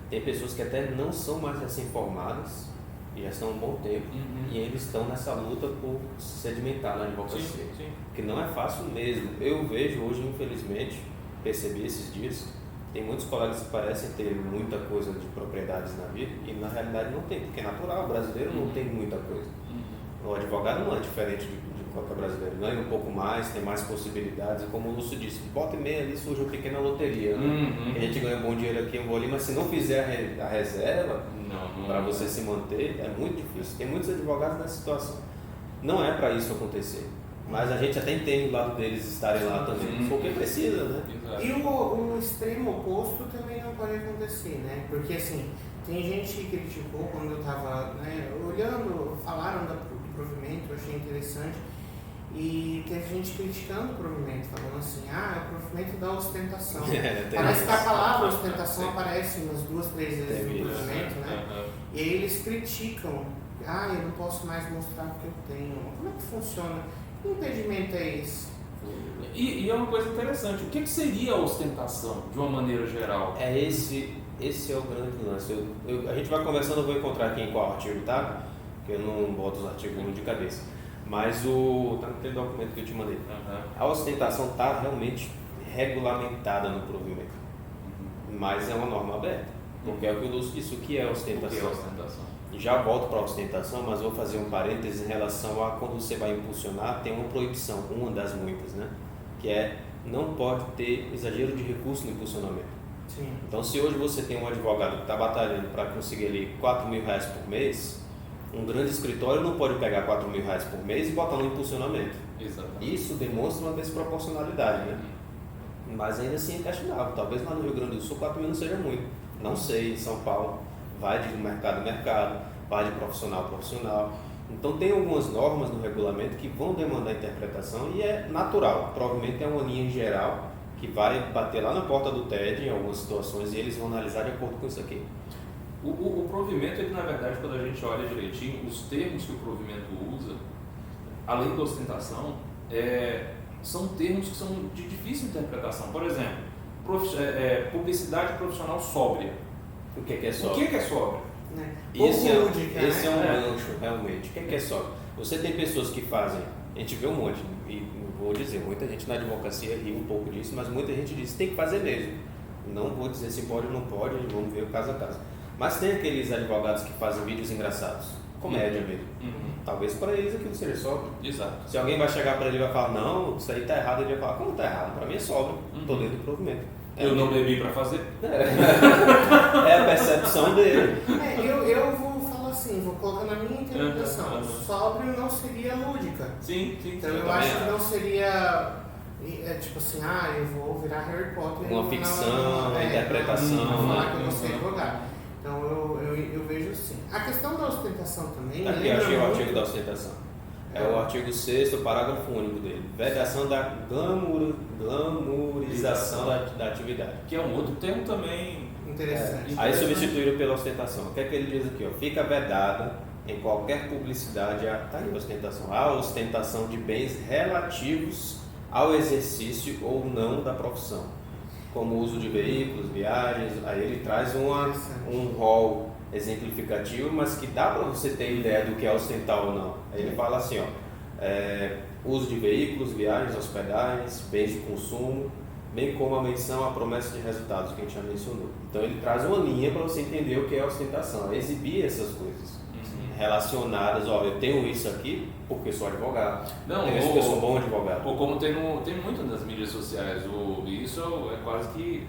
Tem pessoas que até não são mais recém-formadas e já estão há um bom tempo e eles estão nessa luta por se sedimentar na advocacia, que não é fácil mesmo. Eu vejo hoje, infelizmente, percebi esses dias, tem muitos colegas que parecem ter muita coisa de propriedades na vida e na realidade não tem, porque é natural, o brasileiro não tem muita coisa. O advogado não é diferente de qualquer brasileiro, ganha um pouco mais, tem mais possibilidades, e como o Lúcio disse, volta e meia ali surge uma pequena loteria, né? A gente ganha um bom dinheiro aqui, um bom ali, mas se não fizer a reserva para você se manter, é muito difícil. Tem muitos advogados nessa situação. Não é para isso acontecer, mas a gente até entende o lado deles estarem lá também, porque precisa, né? E o extremo oposto também não pode acontecer, né? Porque assim, tem gente que criticou quando eu estava olhando, falaram do provimento, eu achei interessante. E teve gente criticando o provimento, falando assim, o provimento da ostentação. Parece que a palavra ostentação aparece umas 2, 3 vezes no provimento, né? E aí eles criticam, eu não posso mais mostrar o que eu tenho. Como é que funciona? Que impedimento é esse? E é uma coisa interessante, o que seria a ostentação, de uma maneira geral? Esse é o grande lance. A gente vai conversando, eu vou encontrar aqui em qual artigo, tá? Porque eu não boto os artigos de cabeça. Mas tá naquele documento que eu te mandei. A ostentação está realmente regulamentada no provimento. Mas é uma norma aberta. Porque é o que o Lúcio disse, o que é ostentação? O que é ostentação? Já volto para a ostentação, mas vou fazer um parênteses em relação a quando você vai impulsionar, tem uma proibição, uma das muitas, né? Que é, não pode ter exagero de recurso no impulsionamento. Sim. Então, se hoje você tem um advogado que está batalhando para conseguir ali R$4.000 por mês, um grande escritório não pode pegar R$4.000 por mês e botar no impulsionamento. Exatamente. Isso demonstra uma desproporcionalidade, né? Mas ainda assim é questionável. Talvez lá no Rio Grande do Sul R$4.000 não seja muito. Não sei, em São Paulo vai de mercado a mercado, vai de profissional a profissional. Então tem algumas normas no regulamento que vão demandar interpretação e é natural. Provavelmente é uma linha geral que vai bater lá na porta do TED em algumas situações e eles vão analisar de acordo com isso aqui. O provimento, ele, na verdade, quando a gente olha direitinho, os termos que o provimento usa, além da ostentação, são termos que são de difícil interpretação. Por exemplo, publicidade profissional sóbria. O que é sóbria? O que é sóbria? Esse é um gancho, realmente. O que é sóbria? Você tem pessoas que fazem, a gente vê um monte, e vou dizer, muita gente na advocacia ri um pouco disso, mas muita gente diz que tem que fazer mesmo. Não vou dizer se pode ou não pode, vamos ver o caso a caso. Mas tem aqueles advogados que fazem vídeos engraçados. comédia mesmo. Talvez para eles aquilo seja sóbrio. Exato. Se alguém vai chegar para ele e vai falar, não, isso aí tá errado, ele vai falar, como tá errado? Para mim é sóbrio, estou dentro do provimento. Eu não bebi para fazer. É a percepção dele. Eu vou falar assim, vou colocar na minha interpretação. Sóbrio não seria lúdica. Sim. Então eu acho que não seria tipo assim, eu vou virar Harry Potter. Uma ficção, uma interpretação. Não falar que eu não sei advogar. Então eu vejo assim. A questão da ostentação também. Aqui eu achei o artigo da ostentação. É o artigo 6º, parágrafo único dele. Vedação da glamourização da atividade. Que é um outro termo também interessante. Aí substituíram pela ostentação. O que é que ele diz aqui? Ó? Fica vedada em qualquer publicidade tá aí a ostentação. A ostentação de bens relativos ao exercício ou não da profissão, como o uso de veículos, viagens. Aí ele traz um rol exemplificativo, mas que dá para você ter ideia do que é ostentar ou não. Aí ele fala assim, uso de veículos, viagens, hospedagens, bens de consumo, bem como a menção à promessa de resultados que a gente já mencionou. Então ele traz uma linha para você entender o que é ostentação, exibir essas coisas relacionadas. Eu tenho isso aqui porque sou advogado, tenho isso porque eu sou bom advogado. Ou como tem muito nas mídias sociais, isso é quase que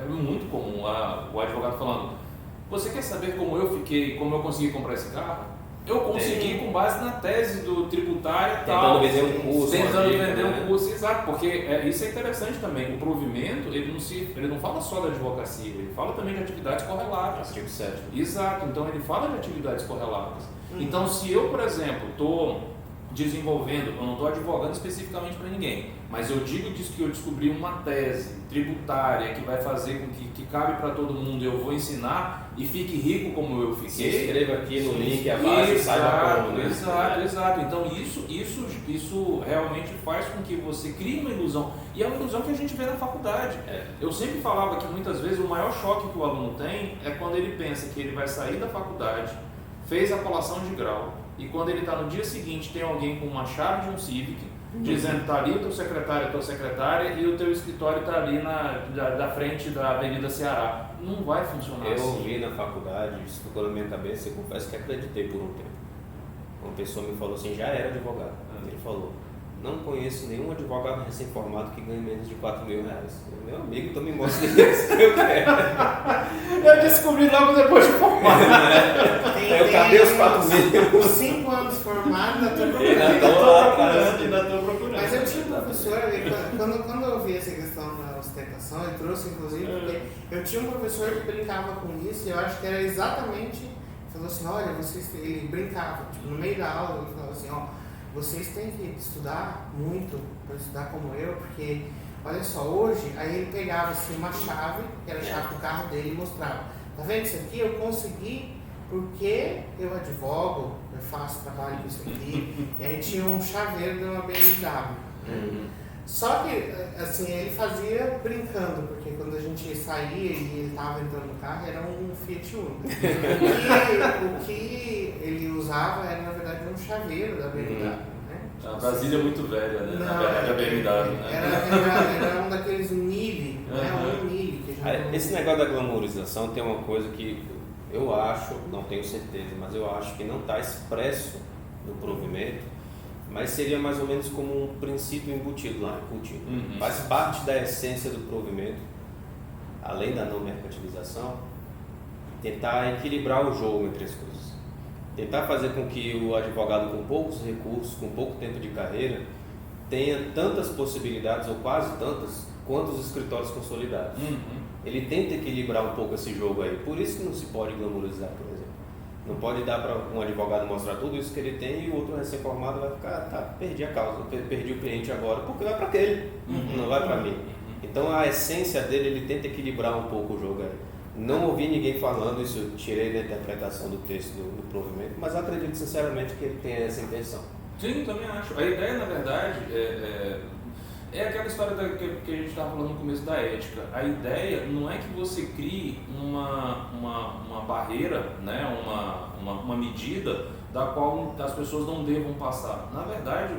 muito comum, o advogado falando, você quer saber como eu fiquei, como eu consegui comprar esse carro? Eu consegui com base na tese do tributário e tal. Tentando vender um curso. Tentando vender um curso, exato. Porque isso é interessante também. O provimento, ele não fala só da advocacia, ele fala também de atividades correlatas. Artigo 7º. Exato. Então ele fala de atividades correlatas. Então se eu, por exemplo, estou desenvolvendo, eu não estou advogando especificamente para ninguém, mas eu digo que eu descobri uma tese tributária que vai fazer com que cabe para todo mundo, eu vou ensinar e fique rico como eu fiquei. Se inscreva aqui no link abaixo e saiba como. Exato. Então isso realmente faz com que você crie uma ilusão. E é uma ilusão que a gente vê na faculdade. Eu sempre falava que muitas vezes o maior choque que o aluno tem é quando ele pensa que ele vai sair da faculdade, fez a colação de grau, e quando ele está no dia seguinte, tem alguém com uma chave de um Civic, dizendo que está ali o teu secretário, a tua secretária, e o teu escritório está ali da frente da Avenida Ceará. Não vai funcionar assim. Eu ouvi na faculdade, isso ficou na minha cabeça, eu confesso que acreditei por um tempo. Uma pessoa me falou assim, já era advogado. Ele falou, não conheço nenhum advogado recém-formado que ganhe menos de R$4.000. Meu amigo, então me mostra isso que eu quero. Eu descobri logo depois de formado. Cadê os 4.000? 5 anos formado, Ainda estou procurando. Mas eu tinha um professor, quando eu vi essa questão da ostentação, ele trouxe inclusive, porque eu tinha um professor que brincava com isso, e eu acho que era exatamente, falou assim, olha, ele brincava, tipo, no meio da aula, ele falava assim, vocês têm que estudar muito para estudar como eu, porque, olha só, hoje, aí ele pegava assim uma chave, que era a chave do carro dele, e mostrava, tá vendo isso aqui? Eu consegui porque eu advogo, eu faço trabalho com isso aqui, e aí tinha um chaveiro de uma BMW. Só que, assim, ele fazia brincando, porque quando a gente saía e ele estava entrando no carro, era um Fiat Uno. O que ele usava era, na verdade, um chaveiro da BMW. Né? A Brasília é muito velha, né? Não, Na verdade, a BMW, né? Era um daqueles Mille, né? Um Mille. Que já Esse negócio da glamourização tem uma coisa que eu acho, não tenho certeza, mas eu acho que não está expresso no provimento, mas seria mais ou menos como um princípio embutido lá, incutido. Faz parte da essência do provimento, além da não mercantilização, tentar equilibrar o jogo entre as coisas. Tentar fazer com que o advogado com poucos recursos, com pouco tempo de carreira, tenha tantas possibilidades, ou quase tantas, quanto os escritórios consolidados. Ele tenta equilibrar um pouco esse jogo aí, por isso que não se pode glamourizar, por exemplo. Não pode dar para um advogado mostrar tudo isso que ele tem e o outro recém-formado vai ficar, perdi a causa, perdi o cliente agora, porque vai para aquele, não vai para mim. Então a essência dele, ele tenta equilibrar um pouco o jogo aí. Não ouvi ninguém falando isso, eu tirei da interpretação do texto do provimento, mas acredito sinceramente que ele tem essa intenção. Sim, também acho. A ideia, na verdade, é aquela história que a gente estava falando no começo da ética. A ideia não é que você crie uma barreira, né, uma medida da qual as pessoas não devam passar. Na verdade,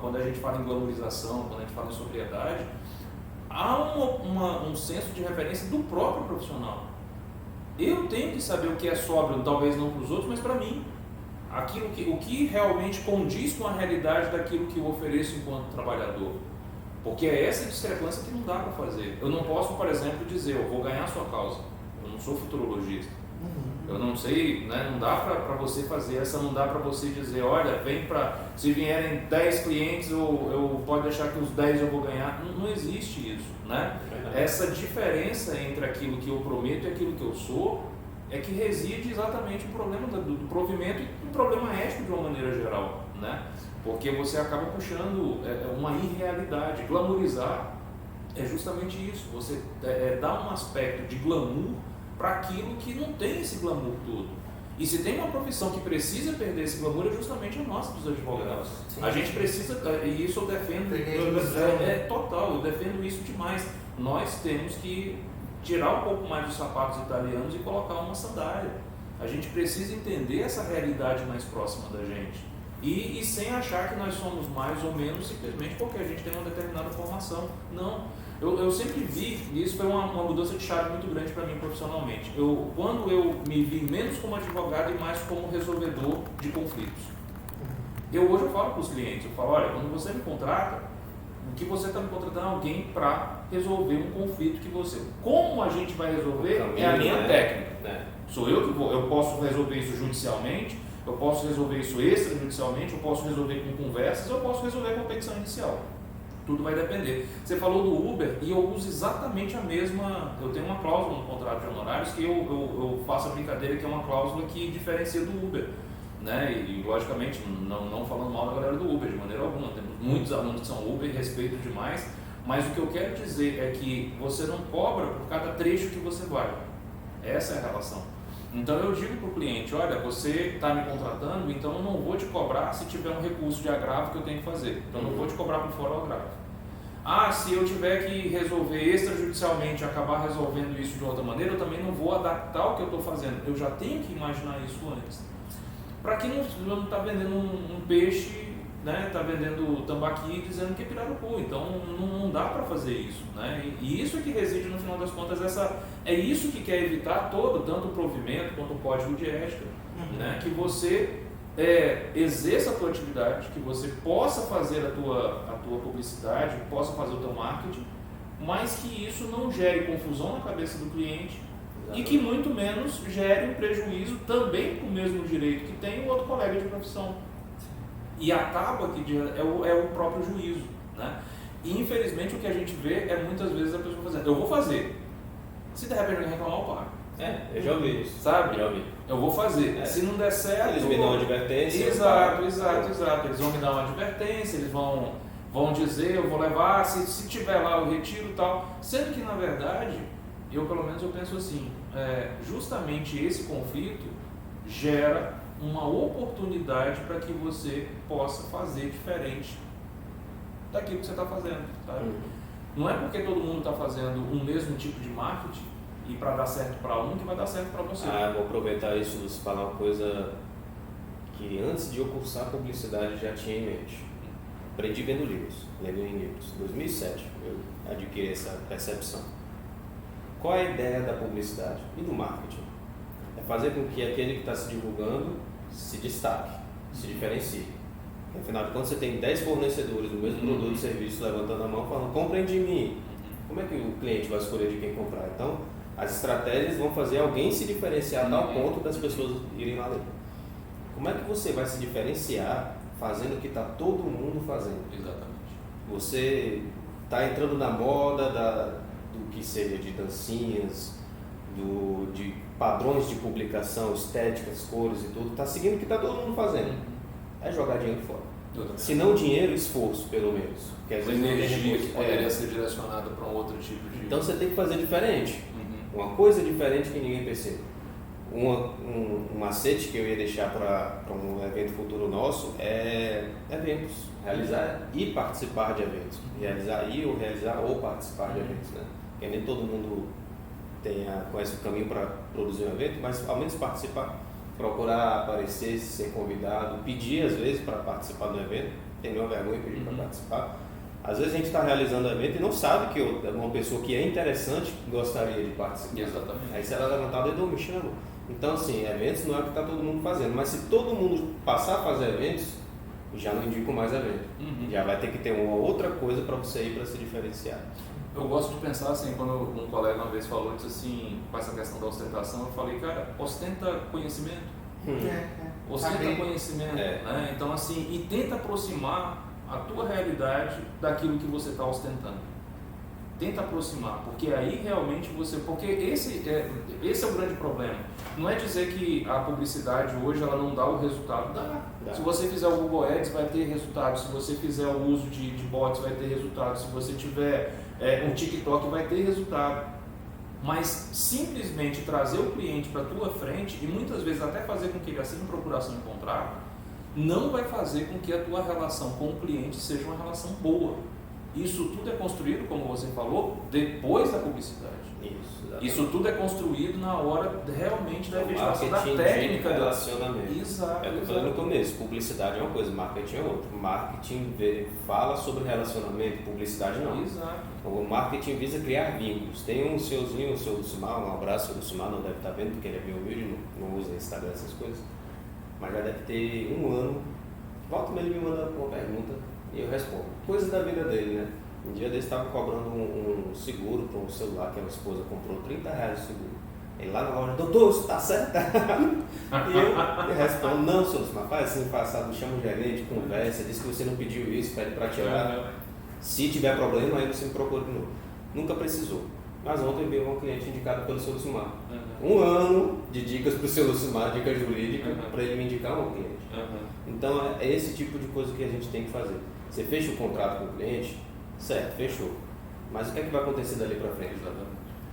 quando a gente fala em glamourização, quando a gente fala em sobriedade, há um senso de referência do próprio profissional. Eu tenho que saber o que é sóbrio, talvez não para os outros, mas para mim. o que realmente condiz com a realidade daquilo que eu ofereço enquanto trabalhador. Porque é essa discrepância que não dá para fazer. Eu não posso, por exemplo, dizer, eu vou ganhar a sua causa. Eu não sou futurologista. Eu não sei, né? Não dá para você fazer essa, não dá para você dizer, olha, se vierem 10 clientes, eu pode deixar que os 10 eu vou ganhar. Não existe isso, né? Essa diferença entre aquilo que eu prometo e aquilo que eu sou é que reside exatamente o problema do provimento e o problema ético de uma maneira geral, né? Porque você acaba puxando uma irrealidade. Glamorizar é justamente isso, você dá um aspecto de glamour para aquilo que não tem esse glamour todo. E se tem uma profissão que precisa perder esse glamour, é justamente a nossa dos advogados. Sim. A gente precisa, e isso eu defendo, total, eu defendo isso demais. Nós temos que tirar um pouco mais dos sapatos italianos e colocar uma sandália. A gente precisa entender essa realidade mais próxima da gente. E sem achar que nós somos mais ou menos simplesmente porque a gente tem uma determinada formação. Não. Eu sempre vi, e isso foi uma mudança de chave muito grande para mim profissionalmente. Quando eu me vi menos como advogado e mais como resolvedor de conflitos. Hoje eu falo para os clientes, eu falo, olha, quando você me contrata, o que você está me contratando é alguém para resolver um conflito que você... Como a gente vai resolver é a linha técnica. Sou eu que vou, eu posso resolver isso judicialmente, eu posso resolver isso extrajudicialmente, eu posso resolver com conversas, eu posso resolver com a petição inicial. Tudo vai depender. Você falou do Uber e eu uso exatamente a mesma... Eu tenho uma cláusula no contrato de honorários que eu faço a brincadeira que é uma cláusula que diferencia do Uber. Né? E logicamente, não falando mal da galera do Uber de maneira alguma. Temos muitos alunos que são Uber, respeito demais. Mas o que eu quero dizer é que você não cobra por cada trecho que você vai. Essa é a relação. Então eu digo para o cliente, olha, você está me contratando, então eu não vou te cobrar se tiver um recurso de agravo que eu tenho que fazer. Então eu não vou te cobrar por fora o agravo. Se eu tiver que resolver extrajudicialmente, acabar resolvendo isso de outra maneira, eu também não vou adaptar o que eu estou fazendo. Eu já tenho que imaginar isso antes. Para quem não está vendendo um peixe, né, está vendendo tambaqui dizendo que é pirarucu, então não dá para fazer isso, né? E isso é que reside no final das contas, é isso que quer evitar tanto o provimento quanto o código de ética, né? Que você exerça a tua atividade, que você possa fazer a tua publicidade, possa fazer o teu marketing, mas que isso não gere confusão na cabeça do cliente. Exatamente. E que muito menos gere um prejuízo também com o mesmo direito que tem o outro colega de profissão. E a tábua que é o próprio juízo, né? E infelizmente o que a gente vê é muitas vezes a pessoa fazendo, eu vou fazer, se de repente eu reclamar eu pago. Eu já ouvi isso. Sabe? Já ouvi. Eu vou fazer, se não der certo... Eles me dão uma advertência. Exato. Eles vão me dar uma advertência, eles vão dizer, eu vou levar, se tiver lá eu retiro e tal. Sendo que na verdade, eu penso assim, justamente esse conflito gera uma oportunidade para que você possa fazer diferente daquilo que você está fazendo, sabe? Não é porque todo mundo está fazendo o mesmo tipo de marketing e para dar certo para um que vai dar certo para você. Vou aproveitar isso e falar uma coisa que antes de eu cursar publicidade já tinha em mente. Aprendi vendo livros, lendo em livros. Em 2007 eu adquiri essa percepção. Qual é a ideia da publicidade e do marketing? É fazer com que aquele que está se divulgando se destaque, se diferencie. Afinal de contas, você tem 10 fornecedores do mesmo produto e serviço levantando a mão falando, comprem de mim. Como é que o cliente vai escolher de quem comprar? Então, as estratégias vão fazer alguém se diferenciar a tal ponto das pessoas irem lá ler. Como é que você vai se diferenciar fazendo o que está todo mundo fazendo? Exatamente. Você está entrando na moda do que seja de dancinhas, de padrões de publicação, estéticas, cores e tudo, está seguindo o que está todo mundo fazendo. É jogar dinheiro fora. Se não dinheiro, esforço, pelo menos. Porque às vezes energia que poderia ser direcionada para um outro tipo de... Então você tem que fazer diferente. Uma coisa diferente que ninguém perceba. Um macete que eu ia deixar para um evento futuro nosso é eventos. Realizar e participar de eventos. Realizar ou participar de eventos, né? Porque nem todo mundo conhece o caminho para produzir um evento, mas ao menos participar, procurar aparecer, ser convidado, pedir às vezes para participar do evento, tem nenhuma vergonha pedir para participar. Às vezes a gente está realizando o evento e não sabe que uma pessoa que é interessante gostaria de participar. Exatamente. Aí se ela levantar o dedo, me chama. Então, assim, eventos não é o que está todo mundo fazendo, mas se todo mundo passar a fazer eventos, já não indico mais evento. Já vai ter que ter uma outra coisa para você ir para se diferenciar. Eu gosto de pensar assim, quando um colega uma vez falou, disse assim, com essa questão da ostentação, eu falei, cara, ostenta conhecimento. Ostenta conhecimento, né? Então assim, e tenta aproximar a tua realidade daquilo que você está ostentando. Tenta aproximar, porque aí realmente porque esse é o grande problema. Não é dizer que a publicidade hoje ela não dá o resultado, dá. Se você fizer o Google Ads vai ter resultado, se você fizer o uso de bots vai ter resultado, se você tiver um TikTok vai ter resultado. Mas simplesmente trazer o cliente para a tua frente e muitas vezes até fazer com que ele assine procuração em contrato, não vai fazer com que a tua relação com o cliente seja uma relação boa. Isso tudo é construído, como você falou, depois da publicidade. Isso tudo é construído na hora realmente da efetivação da técnica de relacionamento. Exato. É o que eu falei no começo, publicidade é uma coisa, marketing é outra. Marketing fala sobre relacionamento, publicidade não. Exato. O marketing visa criar vínculos. Tem um senhorzinho, o seu Lucimar, um abraço, o Lucimar não deve estar vendo porque ele é meio humilde, não usa Instagram, essas coisas. Mas já deve ter um ano. Volta e ele me manda uma pergunta e eu respondo. Coisa da vida dele, né? Um dia dele estava cobrando um seguro para um celular que a minha esposa comprou, R$30 o seguro. Ele lá na loja, doutor, isso está certo? E eu respondo, não, senhor Lucimar, faz assim, passado, chama o gerente, conversa, diz que você não pediu isso, pede para tirar. Se tiver problema, aí você me procura de novo. Nunca precisou. Mas ontem veio um cliente indicado pelo seu Lucimar. Um ano de dicas para o seu Lucimar, dica jurídica, para ele me indicar um cliente. Então é esse tipo de coisa que a gente tem que fazer. Você fecha o contrato com o cliente, certo, fechou. Mas o que é que vai acontecer dali para frente?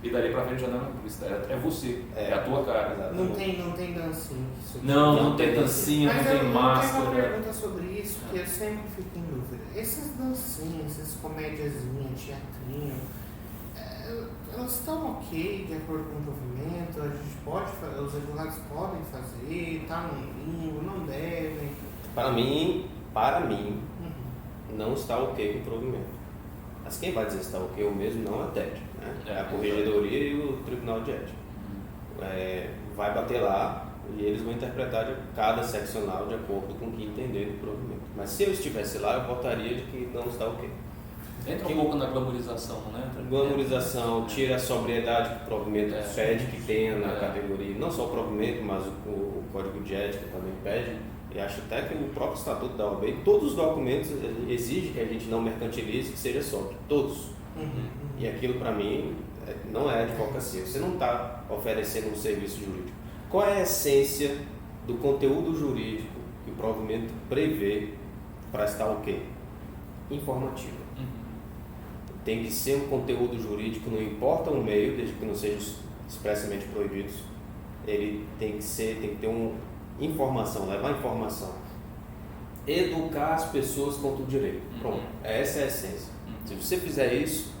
E dali para frente já não é publicidade, é você, é a tua cara. Não tem dancinha. Não tem dancinha, não tem máscara. Eu tenho uma pergunta sobre isso, que eu sempre fico em dúvida. Essas dancinhas, essas comédiazinhas, teatrinho, elas estão ok de acordo com o provimento? A gente pode, os advogados podem fazer, está no limbo, não devem? Para mim, não está ok com o provimento. Mas quem vai dizer se está ok ou mesmo não é a TED, né? É a Corregedoria e o Tribunal de Ética. Vai bater lá e eles vão interpretar cada seccional de acordo com o que entender do provimento. Mas se eu estivesse lá, eu votaria de que não está ok. Entra um pouco na glamorização, né? Glamorização, tira a sobriedade que o provimento pede que tenha na categoria, não só o provimento, mas o Código de Ética também pede. E acho até que o próprio Estatuto da OAB, todos os documentos exigem que a gente não mercantilize, que seja sóbrio, todos. E aquilo para mim não é advocacia, você não está oferecendo um serviço jurídico. Qual é a essência do conteúdo jurídico que o provimento prevê para estar ok? Informativo. Tem que ser um conteúdo jurídico, não importa o meio, desde que não sejam expressamente proibidos, ele tem que ter informação, levar informação, educar as pessoas contra o direito. Pronto, essa é a essência. Se você fizer isso,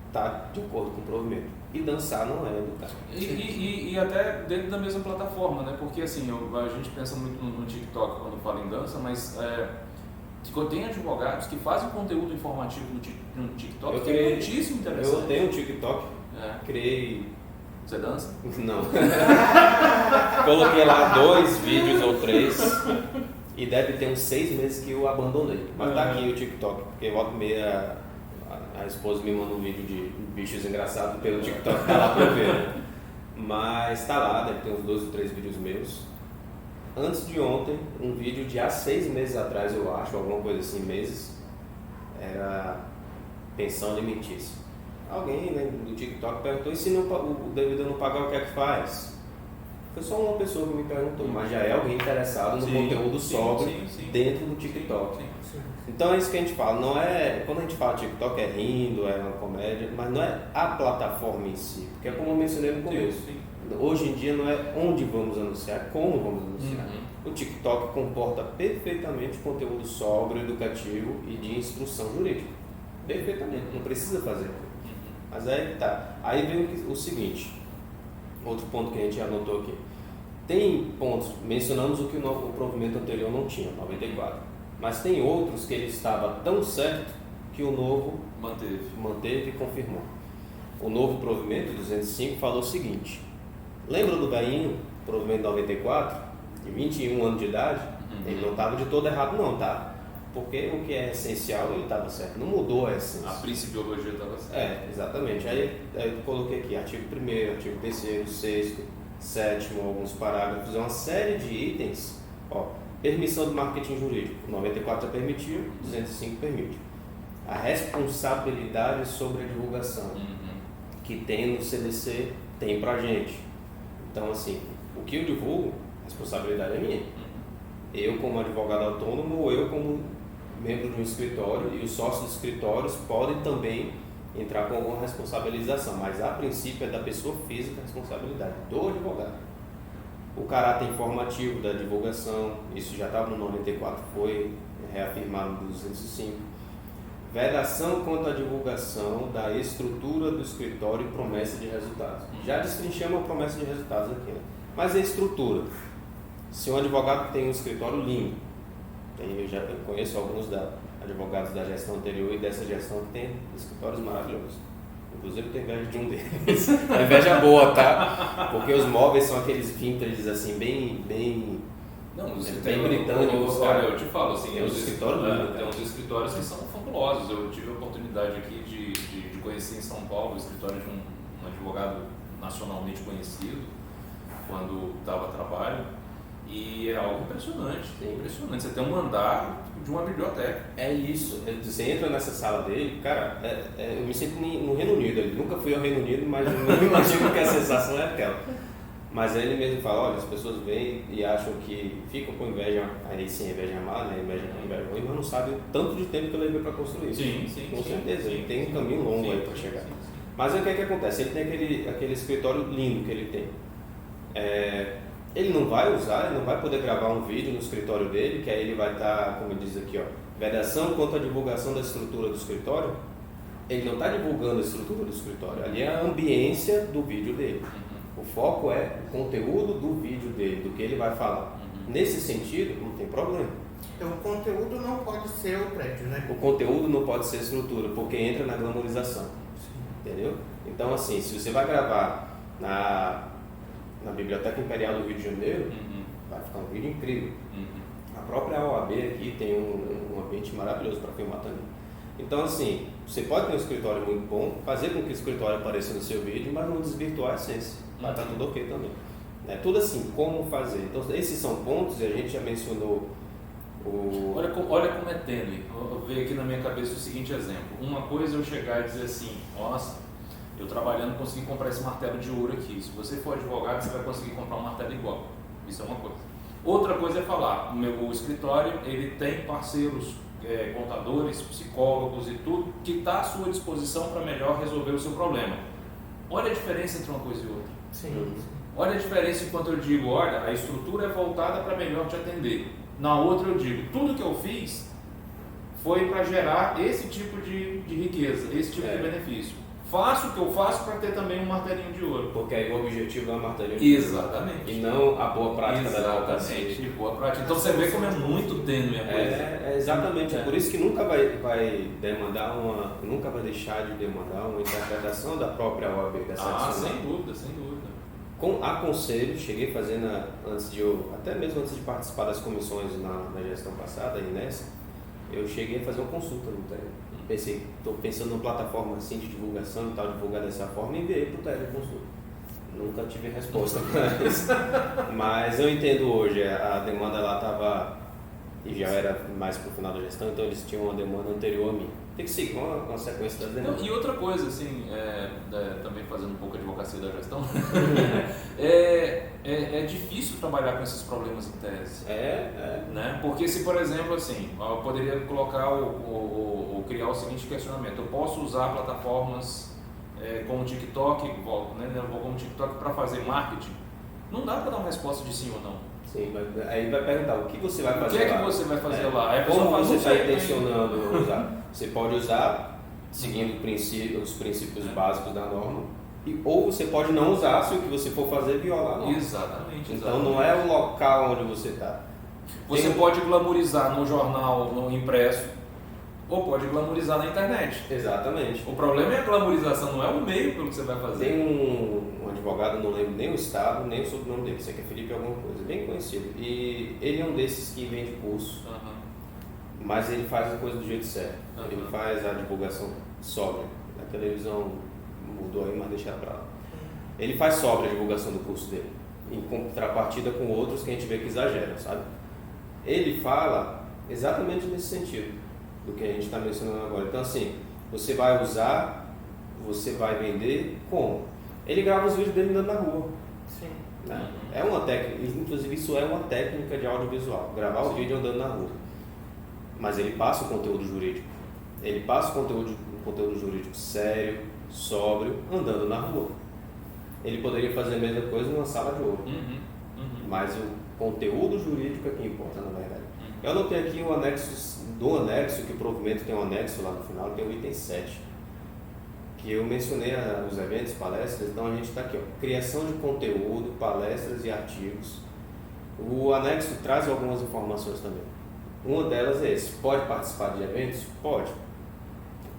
está de acordo com o provimento. E dançar não é educar. E até dentro da mesma plataforma, né? Porque assim, a gente pensa muito no TikTok quando fala em dança, mas tem advogados que fazem conteúdo informativo no TikTok que é muitíssimo interessante. Eu tenho um TikTok, criei. Você dança? Não. Coloquei lá 2 vídeos ou 3 e deve ter uns 6 meses que eu abandonei. Mas tá aqui o TikTok, porque volta e meia a esposa me manda um vídeo de bichos engraçados pelo TikTok, tá lá pra eu ver, né? Mas tá lá, deve ter uns 2 ou 3 vídeos meus. Antes de ontem, um vídeo de há 6 meses atrás, eu acho, alguma coisa assim, meses, era pensão alimentícia. Alguém, né, do TikTok perguntou, e se o devedor não pagar, o que é que faz? Foi só uma pessoa que me perguntou, mas já é alguém interessado no conteúdo sóbrio dentro do TikTok. Então é isso que a gente fala, não é, quando a gente fala TikTok é rindo, é uma comédia, mas não é a plataforma em si, porque é como eu mencionei no começo. Hoje em dia não é onde vamos anunciar, é como vamos anunciar. O TikTok comporta perfeitamente conteúdo sóbrio, educativo e de instrução jurídica. Perfeitamente, não precisa fazer. Mas aí tá. Aí vem o seguinte, outro ponto que a gente anotou aqui. Tem pontos, mencionamos o que o provimento anterior não tinha, 94. Mas tem outros que ele estava tão certo que o novo manteve e confirmou. O novo provimento, 205, falou o seguinte. Lembra do velhinho? provavelmente 94, de 21 anos de idade, ele não estava de todo errado não, tá? Porque o que é essencial, ele estava certo, não mudou a essência. A principiologia estava certa. Exatamente. Aí eu coloquei aqui, artigo 1º, artigo 3º, 6º, 7º, alguns parágrafos, uma série de itens. Ó, permissão do marketing jurídico, 94 já permitiu, 205 permite. A responsabilidade sobre a divulgação, que tem no CDC, tem pra gente. Então, assim, o que eu divulgo, a responsabilidade é minha. Eu como advogado autônomo ou eu como membro de um escritório, e os sócios dos escritórios podem também entrar com alguma responsabilização, mas a princípio é da pessoa física a responsabilidade, do advogado. O caráter informativo da divulgação, isso já estava no 94, foi reafirmado no 205. Vedação quanto à divulgação da estrutura do escritório e promessa de resultados. Já destrinchamos a promessa de resultados aqui, né? Mas a estrutura. Se um advogado tem um escritório lindo, eu conheço alguns advogados da gestão anterior e dessa gestão que tem escritórios maravilhosos. Inclusive eu tenho inveja de um deles. A inveja boa, tá? Porque os móveis são aqueles vintages assim, bem britânicos. Olha, eu te falo assim, tem uns escritórios que são fabulosos. Eu tive a oportunidade aqui de conhecer em São Paulo o escritório de um advogado nacionalmente conhecido quando estava a trabalho. E é algo impressionante, impressionante. Você tem um andar de uma biblioteca. É isso. Você entra nessa sala dele, cara, eu me sinto no Reino Unido. Eu nunca fui ao Reino Unido, mas eu não imagino que a sensação é aquela. Mas aí ele mesmo fala, olha, as pessoas vêm e acham que ficam com inveja, aí sim, inveja amada, né? Inveja ruim, mas não sabem o tanto de tempo que eu levei para construir. Sim, com certeza. Ele tem um caminho longo aí para chegar. Mas aí o que é que acontece? Ele tem aquele escritório lindo que ele tem. Ele não vai usar, ele não vai poder gravar um vídeo no escritório dele, que aí ele vai estar, como diz aqui, ó, vedação quanto à divulgação da estrutura do escritório. Ele não está divulgando a estrutura do escritório, ali é a ambiência do vídeo dele. O foco é o conteúdo do vídeo dele, do que ele vai falar. Nesse sentido, não tem problema. Então o conteúdo não pode ser o prédio, né? O conteúdo não pode ser a estrutura, porque entra na glamorização. Entendeu? Então, assim, se você vai gravar na Biblioteca Imperial do Rio de Janeiro, vai ficar um vídeo incrível. A própria OAB aqui tem um ambiente maravilhoso para filmar também. Então, assim, você pode ter um escritório muito bom, fazer com que o escritório apareça no seu vídeo, mas não desvirtuar a essência. Vai estar tudo ok também. Tudo assim, como fazer. Então, esses são pontos, e a gente já mencionou Olha como é tênue. Eu vejo aqui na minha cabeça o seguinte exemplo. Uma coisa é eu chegar e dizer assim, nossa, eu trabalhando consegui comprar esse martelo de ouro aqui. Se você for advogado, você vai conseguir comprar um martelo igual. Isso é uma coisa. Outra coisa é falar, o escritório ele tem parceiros, contadores, psicólogos e tudo, que está à sua disposição para melhor resolver o seu problema. Olha a diferença entre uma coisa e outra. Sim. Olha a diferença enquanto eu digo, olha, a estrutura é voltada para melhor te atender. Na outra eu digo, tudo que eu fiz foi para gerar esse tipo de riqueza, esse tipo de benefício. Faço o que eu faço para ter também um martelinho de ouro. Porque aí o objetivo é o martelinho de ouro. Exatamente. E não a boa prática da advocacia. Exatamente, boa prática. Então você vê como é muito tênue a coisa. Exatamente. É por isso que nunca vai demandar nunca vai deixar de demandar uma interpretação da própria OAB. Sem dúvida, sem dúvida. Com aconselho, cheguei fazendo até mesmo antes de participar das comissões na gestão passada, aí nessa, eu cheguei a fazer uma consulta no TED. Estou pensando numa plataforma assim de divulgação e tal, divulgar dessa forma, e enviei para o TED consulta. Nunca tive resposta para isso. Mas eu entendo hoje, a demanda lá estava, e já era mais para o final da gestão, então eles tinham uma demanda anterior a mim. Tem que seguir uma sequência das demandas. E outra coisa, assim, também fazendo um pouco de advocacia da gestão, é difícil trabalhar com esses problemas em tese. Né? Porque se, por exemplo, assim, eu poderia colocar ou criar o seguinte questionamento: eu posso usar plataformas como o TikTok, como o TikTok para fazer marketing? Não dá para dar uma resposta de sim ou não. Sim, aí vai perguntar o que você vai fazer lá. O que é que você vai fazer lá? Como você está intencionando usar? Você pode usar seguindo os princípios básicos da norma, ou você pode não usar se o que você for fazer violar a norma. Exatamente. Então não é o local onde você está. Você pode glamorizar no jornal, no impresso, ou pode glamorizar na internet. Exatamente. O problema é a glamorização, não é o meio pelo que você vai fazer. Tem um advogado, não lembro nem o estado, nem o sobrenome dele, sei que é Felipe alguma coisa, bem conhecido. E ele é um desses que vende curso, mas ele faz a coisa do jeito certo. Ele faz a divulgação sóbria. A televisão mudou aí, mas deixa pra lá. Ele faz sóbria a divulgação do curso dele, em contrapartida com outros que a gente vê que exageram, sabe? Ele fala exatamente nesse sentido do que a gente está mencionando agora. Então, assim, você vai usar, você vai vender como? Ele grava os vídeos dele andando na rua. Sim. Né? É uma técnica, inclusive isso é uma técnica de audiovisual, gravar o vídeo andando na rua. Mas ele passa o conteúdo jurídico. Ele passa o conteúdo jurídico sério, sóbrio, andando na rua. Ele poderia fazer a mesma coisa numa sala de ouro. Mas o conteúdo jurídico é que importa, na verdade. Eu anotei aqui o anexo, que o provimento tem um anexo lá no final, tem o item 7. Que eu mencionei os eventos, palestras, então a gente está aqui, ó, criação de conteúdo, palestras e artigos. O anexo traz algumas informações também. Uma delas é esse, pode participar de eventos? Pode.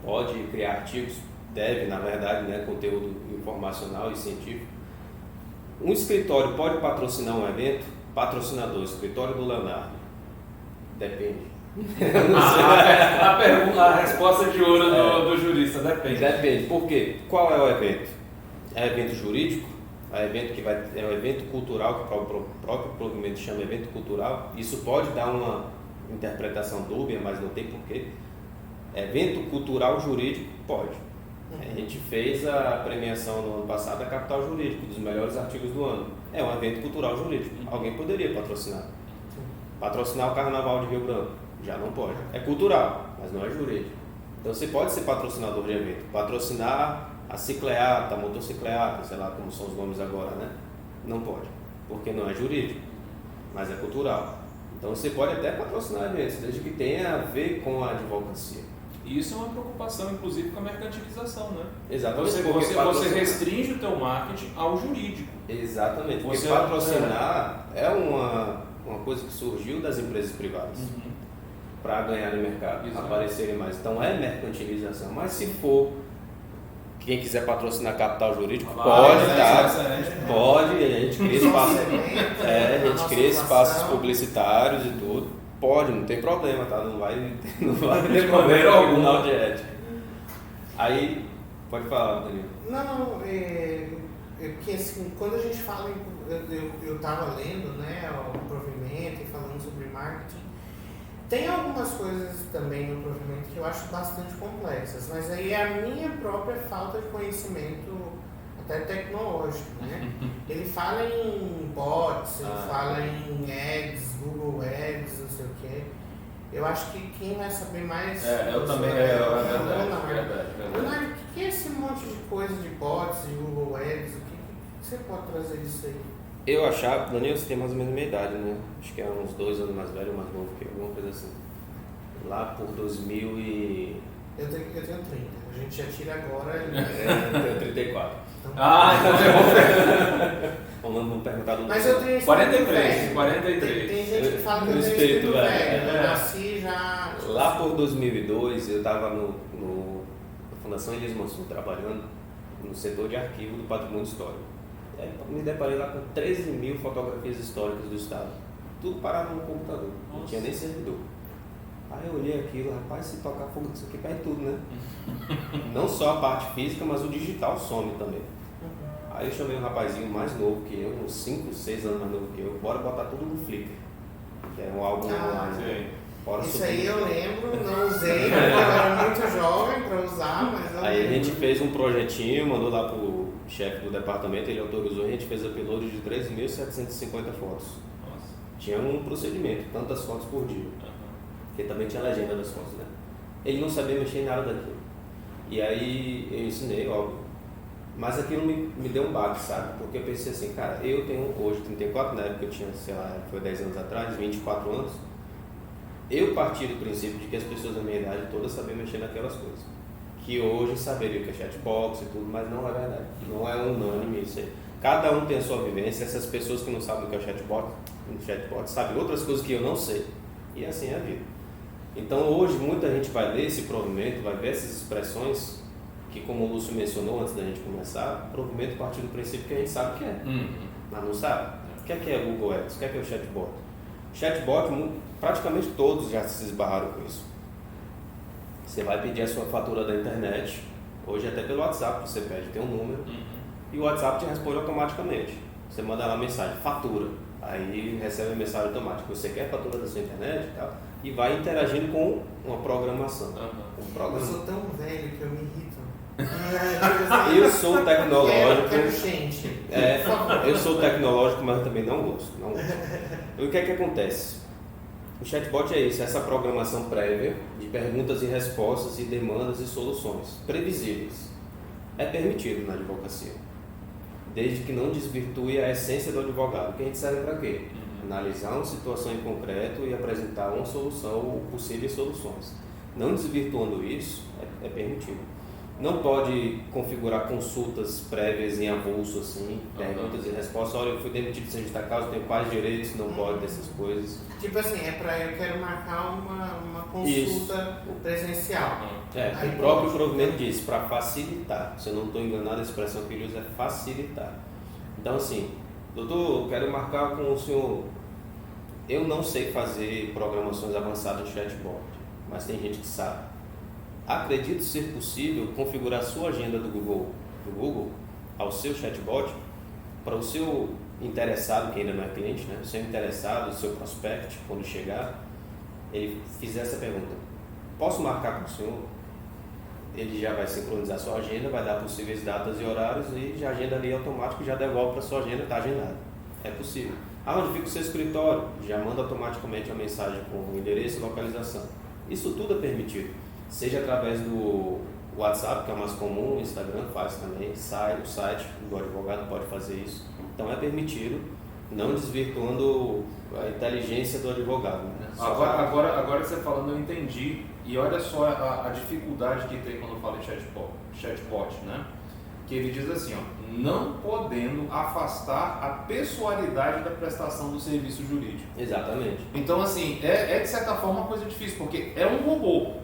Pode criar artigos? Deve, na verdade, né, conteúdo informacional e científico. Um escritório pode patrocinar um evento? Patrocinador, escritório do Leonardo. Depende. A resposta de ouro do jurista, depende. Depende. Por quê? Qual é o evento? É evento jurídico? É um evento cultural, que o próprio provimento chama evento cultural. Isso pode dar uma interpretação dúbia, mas não tem porquê. Evento cultural jurídico? Pode. A gente fez a premiação no ano passado da Capital Jurídico, dos melhores artigos do ano. É um evento cultural jurídico. Alguém poderia patrocinar. Patrocinar o Carnaval de Rio Branco? Já não pode. É cultural, mas não é jurídico. Então você pode ser patrocinador de evento. Patrocinar a cicleata, a motocicleata, sei lá como são os nomes agora, né? Não pode, porque não é jurídico, mas é cultural. Então você pode até patrocinar eventos, desde que tenha a ver com a advocacia. E isso é uma preocupação, inclusive, com a mercantilização, né? Exatamente. Você restringe o teu marketing ao jurídico. Exatamente. Porque patrocinar é uma coisa que surgiu das empresas privadas para ganhar no mercado, aparecerem mais. Então é mercantilização. Mas se for quem quiser patrocinar capital jurídico, pode, pode, a gente cria espaço, a gente cria espaços publicitários e tudo. Pode, não tem problema, tá? Não vai ter problema algum tribunal de ética. Aí, pode falar, Danilo. Não, que assim, quando a gente fala, eu estava lendo, né, o provimento e falando sobre marketing, tem algumas coisas também no provimento que eu acho bastante complexas, mas aí é a minha própria falta de conhecimento até tecnológico, né? Ele fala em bots, ele fala em ads, Google Ads, não sei o quê. Eu acho que quem vai saber mais... eu também, verdade. Leonardo, o que é esse monte de coisa de bots, de Google Ads? O que você pode trazer disso aí? Eu achava, Daniel, você tem mais ou menos a minha idade, né? Acho que é uns 2 anos mais velho ou mais novo que eu, alguma coisa assim. Lá por 2000 e... Eu tenho 30, a gente já tira agora... Eu tenho 34. Então, Vamos perguntar do... Mas eu tenho 43. Tem gente que fala que eu tenho espírito velho. Eu nasci já... Lá por 2002, eu estava na Fundação Elias Mansur, trabalhando no setor de arquivo do patrimônio histórico. Aí me deparei lá com 13 mil fotografias históricas do estado. Tudo parado no computador, não tinha nem servidor. Aí eu olhei aquilo, rapaz, se tocar fogo disso aqui perde tudo, né? Não só a parte física, mas o digital some também. Aí eu chamei um rapazinho mais novo que eu, uns 5, 6 anos mais novo que eu, bora botar tudo no Flickr, que é um álbum online. Isso aí eu lembro, não usei, porque eu era muito jovem para usar, mas não. Aí a gente fez um projetinho, mandou lá pro chefe do departamento, ele autorizou, a gente fez upload de 3.750 fotos. Nossa. Tinha um procedimento, tantas fotos por dia. Porque também tinha legenda das fotos, né? Ele não sabia mexer em nada daquilo. E aí eu ensinei, óbvio. Mas aquilo me deu um baque, sabe? Porque eu pensei assim, cara, eu tenho hoje 34, na época eu tinha, sei lá, foi 10 anos atrás, 24 anos. Eu parti do princípio de que as pessoas da minha idade todas sabiam mexer naquelas coisas. Que hoje saberiam o que é chatbox e tudo, mas não é verdade. Não é unânime isso aí. Cada um tem a sua vivência. Essas pessoas que não sabem o que é chatbot sabem outras coisas que eu não sei. E assim é a vida. Então hoje muita gente vai ler esse provimento, vai ver essas expressões que, como o Lúcio mencionou antes da gente começar, o provimento partir do princípio que a gente sabe o que é, mas não sabe. O que é o Google Ads? O que é o chatbot? Chatbot, praticamente todos já se esbarraram com isso. Você vai pedir a sua fatura da internet, hoje até pelo WhatsApp você pede, tem um número, e o WhatsApp te responde automaticamente. Você manda lá a mensagem, fatura, aí recebe a mensagem automática, você quer a fatura da sua internet e tal, e vai interagindo com uma programação. Eu sou tão velho que eu me irrito. Eu sou tecnológico. Eu Eu sou tecnológico, mas eu também não gosto. E o que é que acontece? O chatbot é isso, essa programação prévia de perguntas e respostas e demandas e soluções previsíveis. É permitido na advocacia, desde que não desvirtue a essência do advogado. Que a gente serve para quê? Analisar uma situação em concreto e apresentar uma solução ou possíveis soluções. Não desvirtuando isso, é permitido. Não pode configurar consultas prévias em avulso, assim, perguntas e respostas. Olha, eu fui demitido sem justa causa, tenho quais direitos, não pode dessas coisas. Tipo assim, eu quero marcar uma consulta presencial. O próprio provimento diz, para facilitar. Se eu não estou enganado, a expressão que ele usa é facilitar. Então, assim, doutor, eu quero marcar com o senhor. Eu não sei fazer programações avançadas de chatbot, mas tem gente que sabe. Acredito ser possível configurar sua agenda do Google ao seu chatbot para o seu interessado, que ainda não é cliente, né? O seu interessado, o seu prospect, quando chegar, ele fizer essa pergunta: posso marcar com o senhor? Ele já vai sincronizar sua agenda, vai dar possíveis datas e horários e já agenda ali automático, já devolve para sua agenda, está agendado. É possível. Onde fica o seu escritório? Já manda automaticamente a mensagem com o endereço e localização. Isso tudo é permitido. Seja através do WhatsApp, que é o mais comum, o Instagram faz também, o site do advogado pode fazer isso. Então é permitido, não desvirtuando a inteligência do advogado. Né? Agora você falando, eu entendi. E olha só a dificuldade que tem quando fala em chatbot, né? Que ele diz assim, ó, não podendo afastar a pessoalidade da prestação do serviço jurídico. Exatamente. Então, assim, é de certa forma uma coisa difícil, porque é um robô,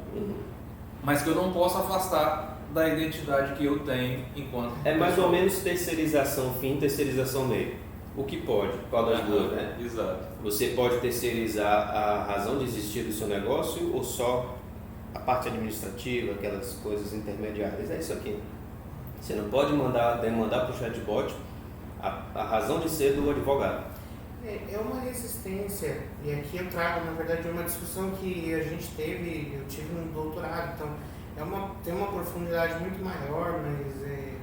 mas que eu não posso afastar da identidade que eu tenho enquanto É mais ou menos terceirização fim, terceirização meio. O que pode? Qual das duas, né? Exato. Você pode terceirizar a razão de existir do seu negócio ou só a parte administrativa, aquelas coisas intermediárias. É isso aqui. Você não pode demandar para o chatbot a razão de ser do advogado. É uma resistência, e aqui eu trago, na verdade, uma discussão que a gente teve, eu tive no doutorado, então tem uma profundidade muito maior, mas é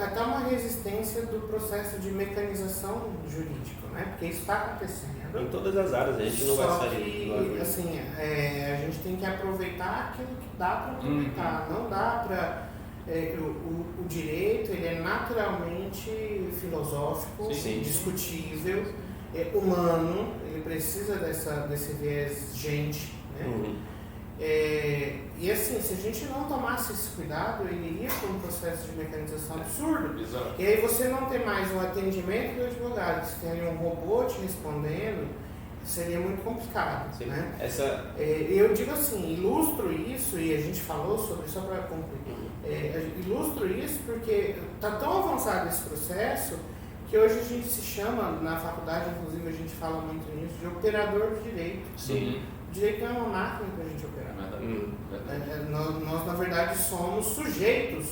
até uma resistência do processo de mecanização jurídico, né? Porque isso está acontecendo. Em todas as áreas, a gente não vai sair do agro. Assim, a gente tem que aproveitar aquilo que dá para aproveitar, não dá para... o direito ele é naturalmente filosófico, Sim. discutível, humano, ele precisa desse viés gente, né? E assim, se a gente não tomasse esse cuidado, ele iria para um processo de mecanização absurdo. Exato. E aí você não tem mais o atendimento do advogado, você tem um robô te respondendo, seria muito complicado, né? Eu digo assim, ilustro isso, e a gente falou sobre, só para concluir, ilustro isso porque está tão avançado esse processo que hoje a gente se chama, na faculdade inclusive a gente fala muito nisso, de operador do direito. Sim. O direito não é uma máquina para a gente operar. Nós na verdade somos sujeitos,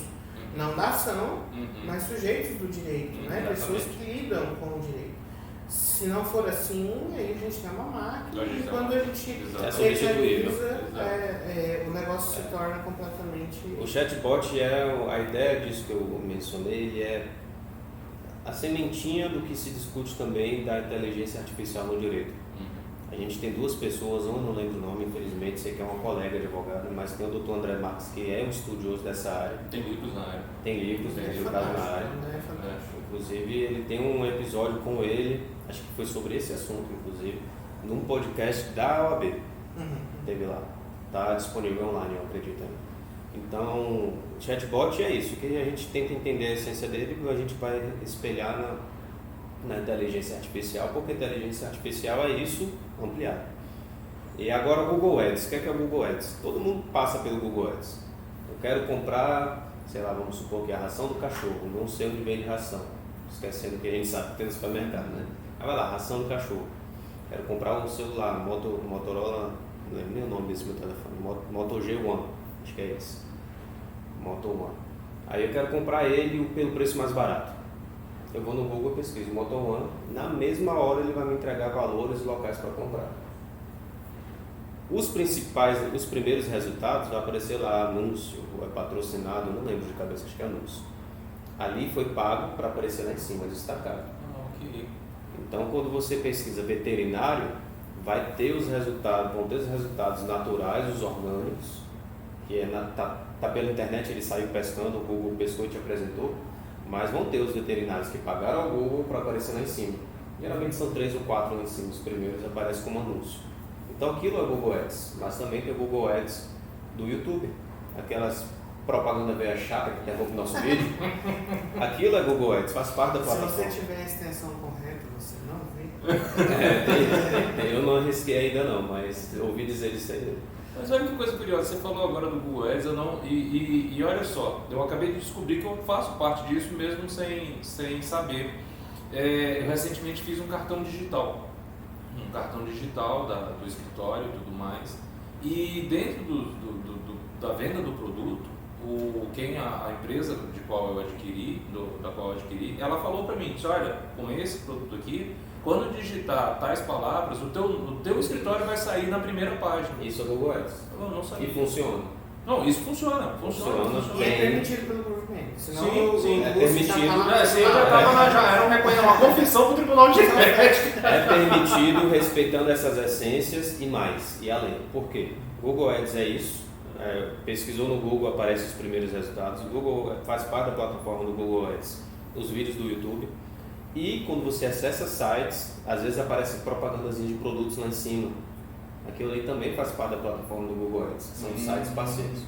não da ação, mas sujeitos do direito, né? Pessoas que lidam com o direito. Se não for assim, aí a gente tem uma máquina e quando a gente regulariza, o negócio se torna completamente... O chatbot a ideia disso que eu mencionei, ele é a sementinha do que se discute também da inteligência artificial no direito. A gente tem duas pessoas, um não lembro o nome, infelizmente, sei que é uma colega de advogado, mas tem o Dr. André Marques, que é um estudioso dessa área. Tem livros na área. Tem livros na área. Inclusive, ele tem um episódio com ele, acho que foi sobre esse assunto, inclusive, num podcast da OAB. Teve lá. Está disponível online, eu acredito. Então, o chatbot é isso, que a gente tenta entender a essência dele, a gente vai espelhar na inteligência artificial, porque a inteligência artificial é isso ampliado. E agora o Google Ads. O que é o Google Ads? Todo mundo passa pelo Google Ads. Eu quero comprar, sei lá, vamos supor que é a ração do cachorro. Não sei onde vende ração. Esquecendo que a gente sabe que tem no supermercado, né? Aí vai lá, ração do cachorro. Quero comprar um celular, Motorola, não lembro nem o nome desse meu telefone, Moto G1, acho que é esse. Moto One. Aí eu quero comprar ele pelo preço mais barato. Eu vou no Google, pesquiso Moto One, na mesma hora ele vai me entregar valores e locais para comprar. Os primeiros resultados vai aparecer lá, anúncio, ou é patrocinado, não lembro de cabeça, acho que é anúncio. Ali foi pago para aparecer lá em cima, destacado. Ok. Então, quando você pesquisa veterinário, vão ter os resultados naturais, os orgânicos, que tá pela internet, ele saiu pescando, o Google pescou e te apresentou, mas vão ter os veterinários que pagaram ao Google para aparecer lá em cima. Geralmente são 3 ou 4 lá em cima, os primeiros aparecem como anúncio. Então aquilo é o Google Ads, mas também tem o Google Ads do YouTube, aquelas propaganda velha chata que interrompe o nosso vídeo. Aquilo é Google Ads, faz parte da plataforma. Se você tiver a extensão correta, você não vê. Eu não arrisquei ainda não, mas ouvi dizer isso aí. Mas olha que coisa curiosa, você falou agora do Google Ads, e olha só, eu acabei de descobrir que eu faço parte disso mesmo sem saber. Eu recentemente fiz um cartão digital do escritório e tudo mais, e dentro da venda do produto, a empresa da qual eu adquiri, ela falou para mim, disse, olha, com esse produto aqui, quando digitar tais palavras, o teu escritório vai sair na primeira página. Isso é Google Ads. Eu não sabia. E funciona. Não, isso funciona. E é permitido pelo government. Senão Sim, é permitido. Já era uma confissão para o Tribunal de Ética. É permitido respeitando essas essências e mais, e além. Por quê? Google Ads é isso. Pesquisou no Google, aparecem os primeiros resultados. O Google faz parte da plataforma do Google Ads, os vídeos do YouTube. E quando você acessa sites, às vezes aparecem propagandas de produtos lá em cima. Aquilo ali também faz parte da plataforma do Google Ads, que são os sites parceiros.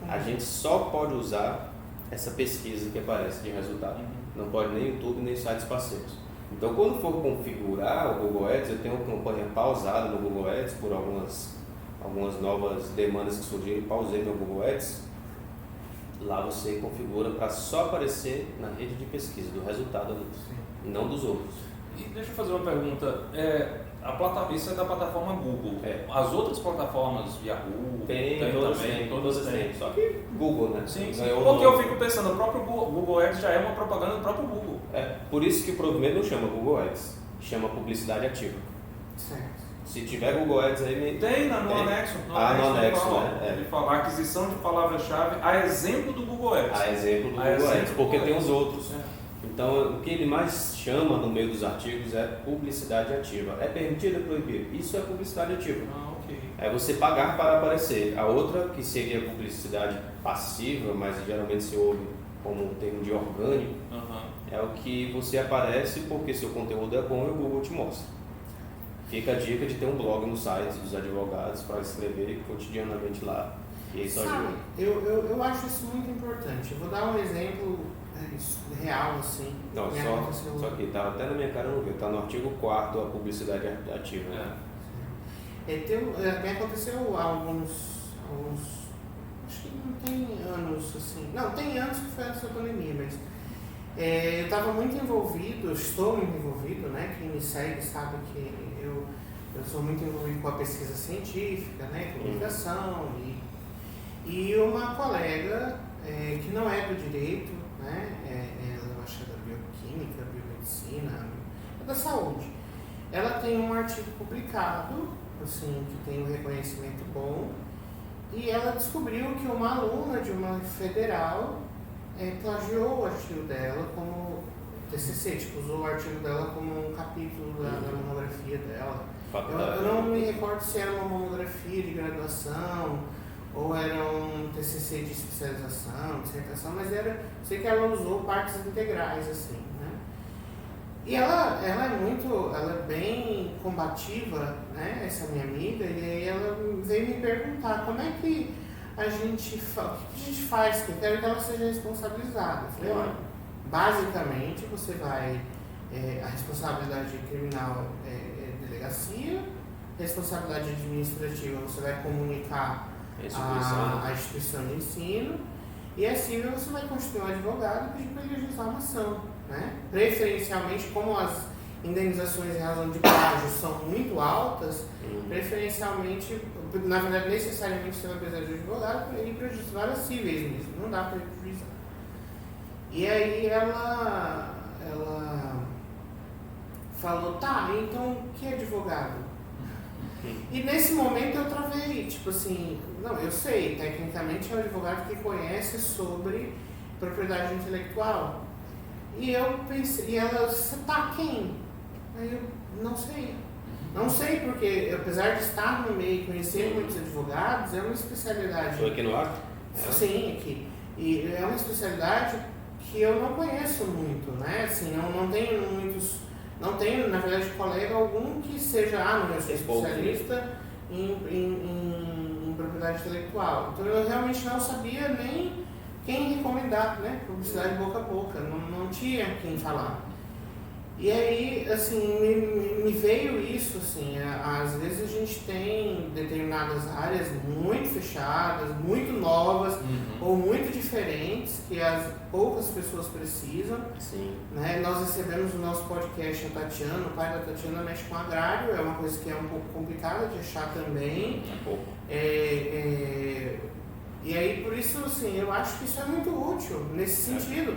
A gente só pode usar essa pesquisa que aparece de resultado. Não pode nem YouTube, nem sites parceiros. Então, quando for configurar o Google Ads, eu tenho uma campanha pausada no Google Ads por algumas novas demandas que surgiram, pausei meu Google Ads. Lá você configura para só aparecer na rede de pesquisa do resultado ali, não dos outros. E deixa eu fazer uma pergunta. Isso é da plataforma Google. As outras plataformas, Yahoo, todas têm. Só que Google, né? Sim. Porque eu fico pensando, o próprio Google Ads já é uma propaganda do próprio Google. Por isso que o provimento não chama Google Ads, chama publicidade ativa. Certo. Se tiver Google Ads aí... Tem no anexo. No anexo, né? Ele fala aquisição de palavra-chave a exemplo do Google Ads. A exemplo do Google Ads, porque tem os outros. Então, o que ele mais chama no meio dos artigos é publicidade ativa. É permitido ou proibido? Isso é publicidade ativa. Ok. É você pagar para aparecer. A outra, que seria publicidade passiva, mas geralmente se ouve como um termo de orgânico, é o que você aparece porque seu conteúdo é bom e o Google te mostra. Fica a dica de ter um blog no site dos advogados para escrever cotidianamente lá. E isso ajuda. Eu acho isso muito importante. Eu vou dar um exemplo real, assim. Não, só que tá até na minha cara, não viu. Tá no artigo 4º a publicidade ativa. Me aconteceu há alguns. Acho que não tem anos, assim. Não, tem anos que foi essa pandemia, mas. Eu estava muito envolvido, estou muito envolvido, né? Quem me segue sabe que eu sou muito envolvido com a pesquisa científica, né? Comunicação e uma colega que não é do direito, né? Ela acho que é da bioquímica, biomedicina, é da saúde. Ela tem um artigo publicado, assim, que tem um reconhecimento bom, e ela descobriu que uma aluna de uma federal plagiou o artigo dela como TCC, tipo, usou o artigo dela como um capítulo da monografia dela. Eu não me recordo se era uma monografia de graduação ou era um TCC de especialização, dissertação, mas sei que ela usou partes integrais, assim, né? E ela é bem combativa, né, essa minha amiga, e aí ela veio me perguntar como é que a gente faz, que eu quero que ela seja responsabilizada. Eu falei, olha, basicamente você vai, a responsabilidade criminal é delegacia, responsabilidade administrativa, você vai comunicar a instituição de ensino, e a civil você vai constituir um advogado e pedir para ele legislar uma ação. Né? Preferencialmente, como as indenizações em razão de plágio são muito altas, preferencialmente, na verdade, necessariamente você vai precisar de um advogado para ir para várias cíveis mesmo, não dá para ir para o juizado. E aí ela falou, tá, então que advogado? E nesse momento eu travei, tipo assim, não, eu sei, tecnicamente é um advogado que conhece sobre propriedade intelectual. E eu pensei, e ela, você tá quem? Aí eu, não sei. Não sei, porque apesar de estar no meio e conhecer muitos advogados, é uma especialidade. Foi aqui no Acre? Sim, aqui. E é uma especialidade que eu não conheço muito, né? Assim, não tenho muitos, não tenho, na verdade, colega algum que seja, não, eu sou especialista em propriedade intelectual. Então eu realmente não sabia nem quem recomendar, né? Publicidade boca a boca, não tinha quem falar. E aí, assim, me veio isso, assim, às vezes a gente tem determinadas áreas muito fechadas, muito novas, ou muito diferentes, que as poucas pessoas precisam. Sim. Né? Nós recebemos no nosso podcast a Tatiana, o pai da Tatiana mexe com agrário, é uma coisa que é um pouco complicada de achar também. E aí, por isso, assim, eu acho que isso é muito útil, nesse sentido.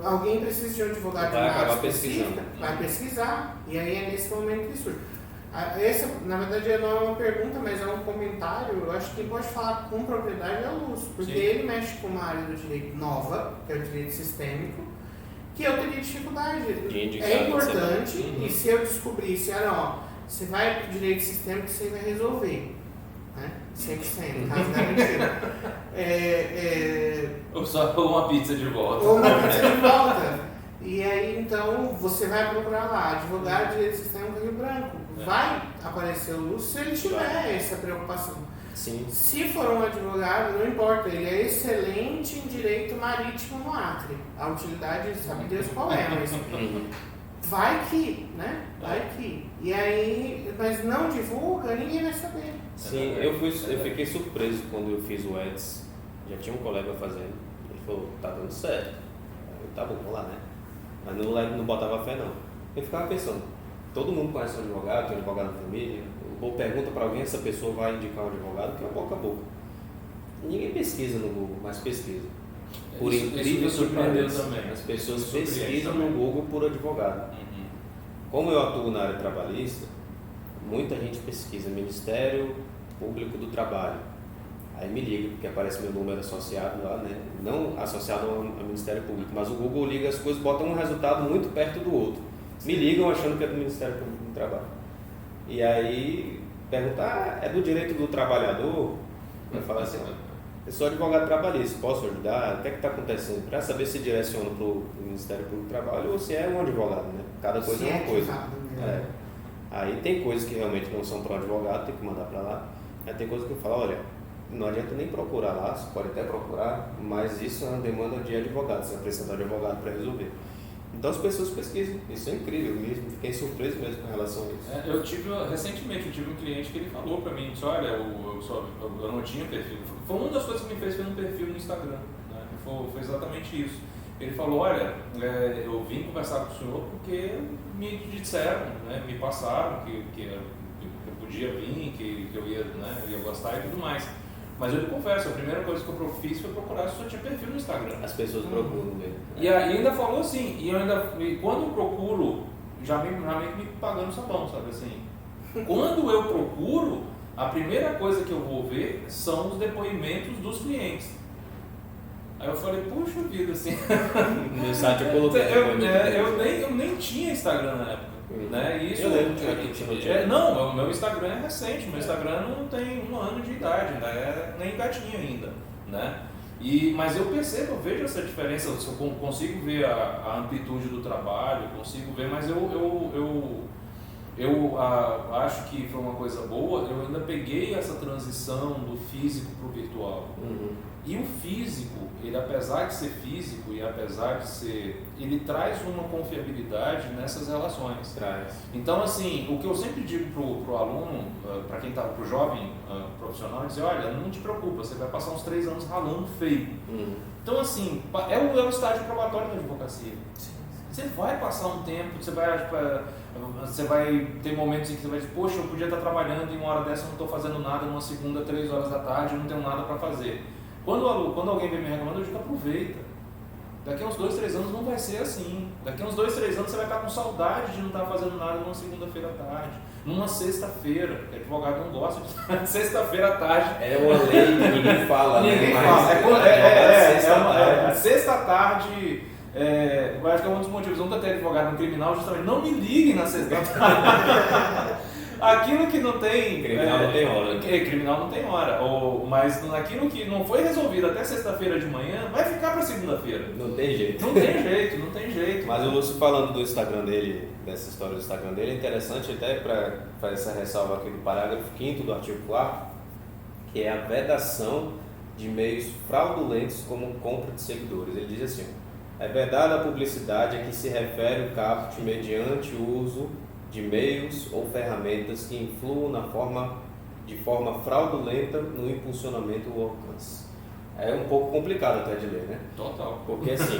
Alguém precisa de um advogado de uma área específica, vai pesquisar, e aí é nesse momento que surge. Essa, na verdade, não é uma pergunta, mas é um comentário. Eu acho que quem pode falar com propriedade é o Lúcio, porque ele mexe com uma área do direito nova, que é o direito sistêmico, que eu teria dificuldade. É importante, e se eu descobrisse, você vai para o direito sistêmico, você vai resolver. Né? 100%, caso garantido. Ou só uma pizza de volta. Ou uma pizza de volta. E aí, então, você vai procurar lá, advogado de direito sistêmico Rio Branco. Vai aparecer o Lúcio se ele tiver essa preocupação. Sim. Se for um advogado, não importa, ele é excelente em direito marítimo no Acre. A utilidade, sabe Deus qual é, mas vai que, né? Vai que. E aí, mas não divulga, ninguém vai saber. Sim, eu fiquei surpreso quando eu fiz o Eds. Já tinha um colega fazendo. Ele falou, tá dando certo. Eu, tá bom, vamos lá, né? Mas não botava fé, não. Eu ficava pensando, todo mundo conhece um advogado, tem um advogado na família. Ou pergunta para alguém, essa pessoa vai indicar um advogado, que é boca a boca. Ninguém pesquisa no Google, mas pesquisa. Por incrível que pareça, as pessoas pesquisam no Google por advogado. Como eu atuo na área trabalhista, muita gente pesquisa Ministério Público do Trabalho. Aí me liga, porque aparece meu número associado lá, né? Não associado ao Ministério Público, mas o Google liga as coisas, bota um resultado muito perto do outro. Me ligam achando que é do Ministério Público do Trabalho. E aí pergunta, é do direito do trabalhador? Vai falar assim, eu sou advogado trabalhista, posso ajudar? O que é que está acontecendo? Para saber se direciona para o Ministério Público do Trabalho ou se é um advogado, né? Cada coisa é uma coisa. Aí tem coisas que realmente não são para o advogado, tem que mandar para lá. Aí tem coisas que eu falo, olha, não adianta nem procurar lá, você pode até procurar, mas isso é uma demanda de advogado, você vai precisar de advogado para resolver. Então as pessoas pesquisam, isso é incrível mesmo, fiquei surpreso mesmo com relação a isso. Recentemente eu tive um cliente que ele falou para mim, disse, olha, eu não tinha perfil. Foi uma das coisas que me fez ter um perfil no Instagram, né? Foi exatamente isso. Ele falou, olha, eu vim conversar com o senhor porque me disseram, né, me passaram que eu podia vir, que eu ia, né, eu ia gostar e tudo mais. Mas eu lhe confesso, a primeira coisa que eu fiz foi procurar se o senhor tinha perfil no Instagram. As pessoas procuram mesmo. E ainda falou assim, e quando eu procuro, já meio que me pagando sabão, sabe assim? Quando eu procuro, a primeira coisa que eu vou ver são os depoimentos dos clientes. Aí eu falei, puxa vida, assim. No site eu coloquei. Eu nem tinha Instagram na época. Né? Isso, eu lembro que não, o meu Instagram é recente, o meu Instagram não tem 1 ano de idade, nem gatinho ainda. Né? Mas eu percebo, eu vejo essa diferença, eu consigo ver a amplitude do trabalho, consigo ver, mas eu Eu acho que foi uma coisa boa, eu ainda peguei essa transição do físico para o virtual. E o físico, ele apesar de ser físico e apesar de ser, ele traz uma confiabilidade nessas relações. Então, assim, o que eu sempre digo pro aluno, para quem tá, pro jovem profissional, é dizer, olha, não te preocupa, você vai passar uns 3 anos ralando feio. Então, assim, é o estágio probatório da advocacia. Você vai passar um tempo, você vai ter momentos em que você vai dizer, poxa, eu podia estar trabalhando e uma hora dessa eu não estou fazendo nada, numa segunda, 3 horas da tarde, eu não tenho nada para fazer. Quando alguém vem me reclamando, eu digo, aproveita. Daqui a uns 2, 3 anos não vai ser assim. Daqui a uns 2, 3 anos você vai estar com saudade de não estar fazendo nada numa segunda-feira à tarde, numa sexta-feira. O advogado não gosta de sexta-feira à tarde. É uma lei que ninguém fala, ninguém né? fala. Sexta à tarde. Eu acho que é um dos motivos. Nunca ter advogado no criminal, justamente não me liguem na sexta-feira. Aquilo que não tem. Criminal não tem hora. Criminal não tem hora. Mas naquilo que não foi resolvido até sexta-feira de manhã, vai ficar para segunda-feira. Não tem jeito. Não tem jeito. Mas o Lúcio falando do Instagram dele, dessa história do Instagram dele, é interessante até para fazer essa ressalva aqui do parágrafo 5º do artigo 4º, que é a vedação de meios fraudulentos como compra de seguidores. Ele diz assim: é vedada a publicidade a que se refere o caput mediante o uso de meios ou ferramentas que influam de forma fraudulenta no impulsionamento ou alcance. É um pouco complicado até de ler, né? Total. Porque assim,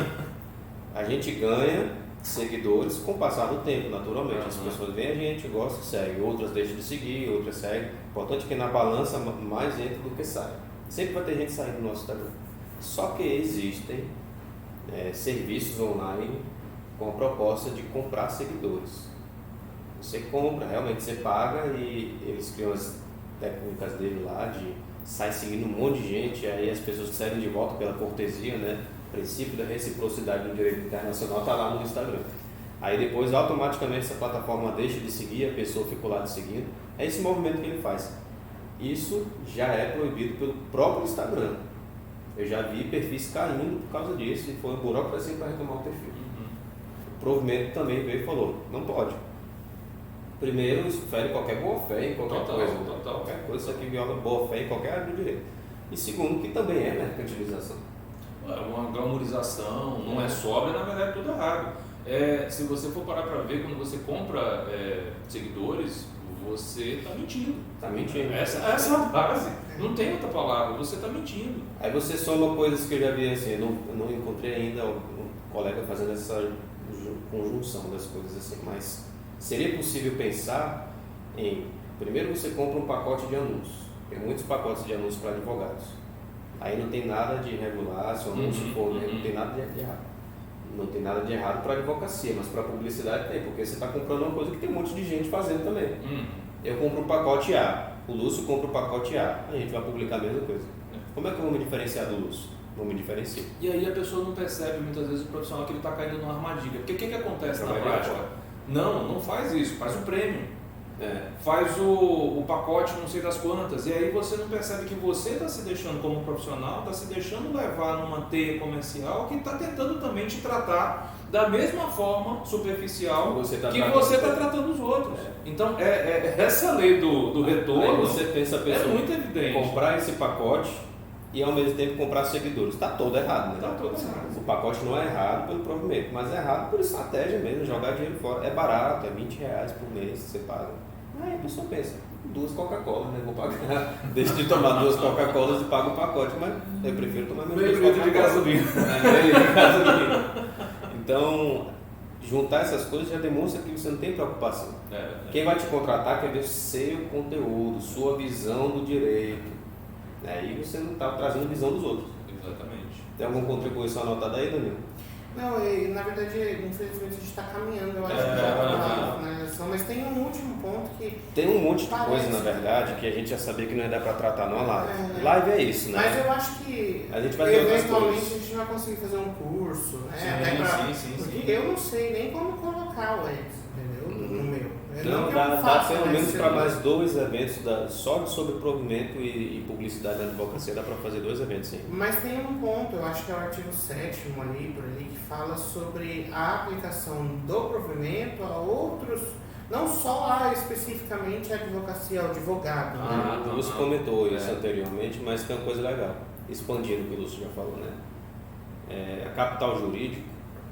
a gente ganha seguidores com o passar do tempo, naturalmente. As pessoas veem a gente, gostam, seguem. Outras deixam de seguir, outras seguem. O importante é que na balança mais entra do que sai. Sempre vai ter gente saindo do nosso Instagram. Só que existem serviços online com a proposta de comprar seguidores. Você compra, realmente você paga e eles criam as técnicas dele lá de sai seguindo um monte de gente, aí as pessoas que saem de volta pela cortesia, né? O princípio da reciprocidade do direito internacional está lá no Instagram. Aí depois automaticamente essa plataforma deixa de seguir, a pessoa fica lá de seguindo. É esse movimento que ele faz. Isso já é proibido pelo próprio Instagram. Eu já vi perfis caindo por causa disso e foi uma burocracia para retomar o perfil. O provimento também veio e falou, não pode. Primeiro, isso fere qualquer boa-fé em qualquer coisa. Qualquer coisa, isso aqui viola boa-fé em qualquer área do direito. E segundo, que também é mercantilização. É uma glamourização, não é sóbria, na verdade é tudo errado. Se você for parar para ver, quando você compra seguidores, você está mentindo. Está mentindo. Essa é a base. Não tem outra palavra, você está mentindo. Aí você soma coisas que eu já vi assim, eu não encontrei ainda um colega fazendo essa conjunção das coisas assim, mas seria possível pensar em, primeiro você compra um pacote de anúncios, tem muitos pacotes de anúncios para advogados, aí não tem nada de irregular, se o anúncio for, não tem nada de errado. Não tem nada de errado para advocacia, mas para publicidade tem, porque você está comprando uma coisa que tem um monte de gente fazendo também. Eu compro o pacote A, o Lúcio compra o pacote A, a gente vai publicar a mesma coisa. Como é que eu vou me diferenciar do Lúcio? Não me diferencio. E aí a pessoa não percebe muitas vezes o profissional que ele está caindo numa armadilha. Porque o que acontece na prática? Não faz isso, faz o prêmio. Faz o pacote não sei das quantas, e aí você não percebe que você está se deixando como profissional, está se deixando levar numa teia comercial que está tentando também te tratar da mesma forma superficial que você está tratando os outros. Então, essa lei do retorno aí você pensa a pessoa, é muito evidente. Comprar esse pacote e ao mesmo tempo comprar seguidores. Está todo errado, né? Está todo errado. O pacote não é errado pelo provimento, mas é errado por estratégia mesmo, jogar dinheiro fora. É barato, é R$20 por mês que você paga. Aí a pessoa pensa, 2 Coca-Cola, né? Vou pagar. Deixa de tomar 2 Coca-Colas e pago o pacote, mas eu prefiro tomar menos 2 litro de gasolina. Então, juntar essas coisas já demonstra que você não tem preocupação. Quem vai te contratar quer ver seu conteúdo, sua visão do direito. Aí você não está trazendo a visão dos outros. Exatamente. Tem alguma contribuição anotada aí, Danilo? Não, na verdade, infelizmente a gente está caminhando, eu acho que já para finalização, mas tem um último ponto que... Tem um monte de coisa, na verdade, que a gente já sabia que não ia dar para tratar numa live. Live é isso, né? Mas eu acho que a gente vai ter eventualmente a gente vai conseguir fazer um curso, né? Sim. Porque eu não sei nem como colocar o Edson, entendeu? No meu. Não, dá pelo menos para mais 2 eventos, só sobre provimento e publicidade da advocacia, dá para fazer 2 eventos, sim. Mas tem um ponto, eu acho que é o artigo 7º ali, por ali, que fala sobre a aplicação do provimento a outros não só especificamente a advocacia, o advogado. Né? O Lúcio comentou isso anteriormente, mas tem uma coisa legal, expandindo o que o Lúcio já falou, né? A capital jurídico,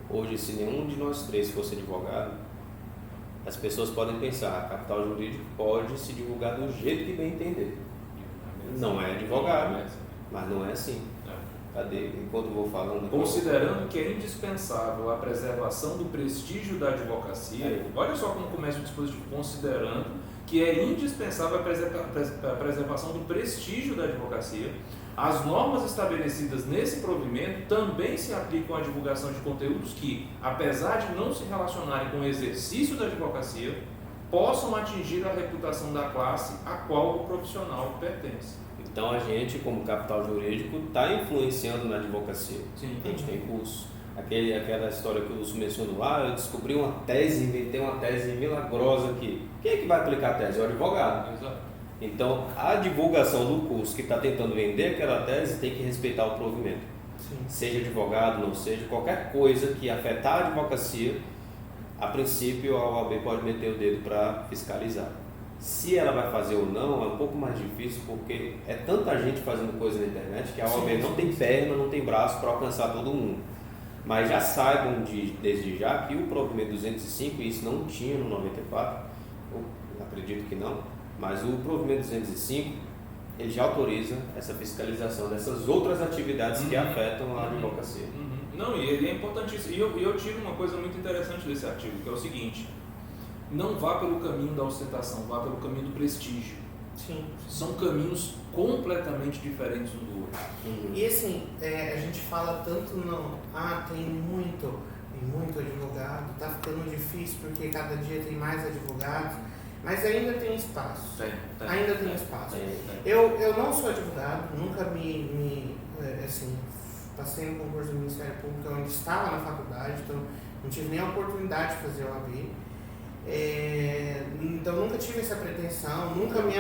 hoje, se nenhum de nós três fosse advogado, as pessoas podem pensar, a capital jurídico pode se divulgar do jeito que bem entender. Não é advogado, mas não é assim. Cadê? Enquanto eu vou falando... Considerando que é indispensável a preservação do prestígio da advocacia, olha só como começa o dispositivo, considerando que é indispensável a preservação do prestígio da advocacia, as normas estabelecidas nesse provimento também se aplicam à divulgação de conteúdos que, apesar de não se relacionarem com o exercício da advocacia, possam atingir a reputação da classe a qual o profissional pertence. Então a gente, como capital jurídico, está influenciando na advocacia. Sim. A gente tem curso. Aquela história que o Lúcio mencionou lá, eu descobri uma tese, inventei uma tese milagrosa aqui. Quem é que vai aplicar a tese? É o advogado. Exato. Então a divulgação do curso que está tentando vender aquela tese tem que respeitar o provimento. Sim. Seja advogado, não seja, qualquer coisa que afetar a advocacia, a princípio a OAB pode meter o dedo para fiscalizar. Se ela vai fazer ou não, é um pouco mais difícil, porque é tanta gente fazendo coisa na internet que a OAB não tem perna, não tem braço para alcançar todo mundo. Mas já saibam desde já que o provimento 205, e isso não tinha no 94, eu acredito que não, mas o provimento 205, ele já autoriza essa fiscalização dessas outras atividades que afetam a advocacia. Não, e ele é importantíssimo. E eu tiro uma coisa muito interessante desse artigo, que é o seguinte: não vá pelo caminho da ostentação, vá pelo caminho do prestígio. Sim. São caminhos completamente diferentes um do outro. E assim, a gente fala tanto tem muito advogado, tá ficando difícil porque cada dia tem mais advogados, mas ainda tem espaço. Ainda tem espaço. Eu não sou advogado, nunca passei no concurso do Ministério Público onde estava na faculdade, então não tive nem a oportunidade de fazer OAB. Então nunca tive essa pretensão, nunca me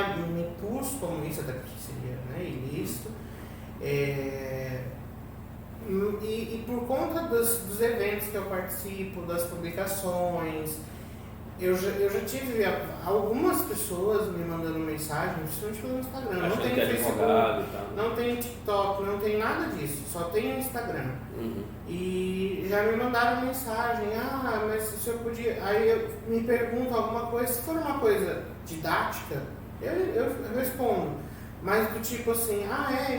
pus como isso, até porque seria ilícito. E por conta dos eventos que eu participo, das publicações, eu já tive algumas pessoas me mandando mensagem, principalmente pelo Instagram. Não tem Facebook, não tem TikTok, não tem nada disso, só tem o Instagram. E já me mandaram mensagem, mas se eu podia. Aí eu me pergunto alguma coisa, se for uma coisa didática, eu respondo. Mas do tipo assim,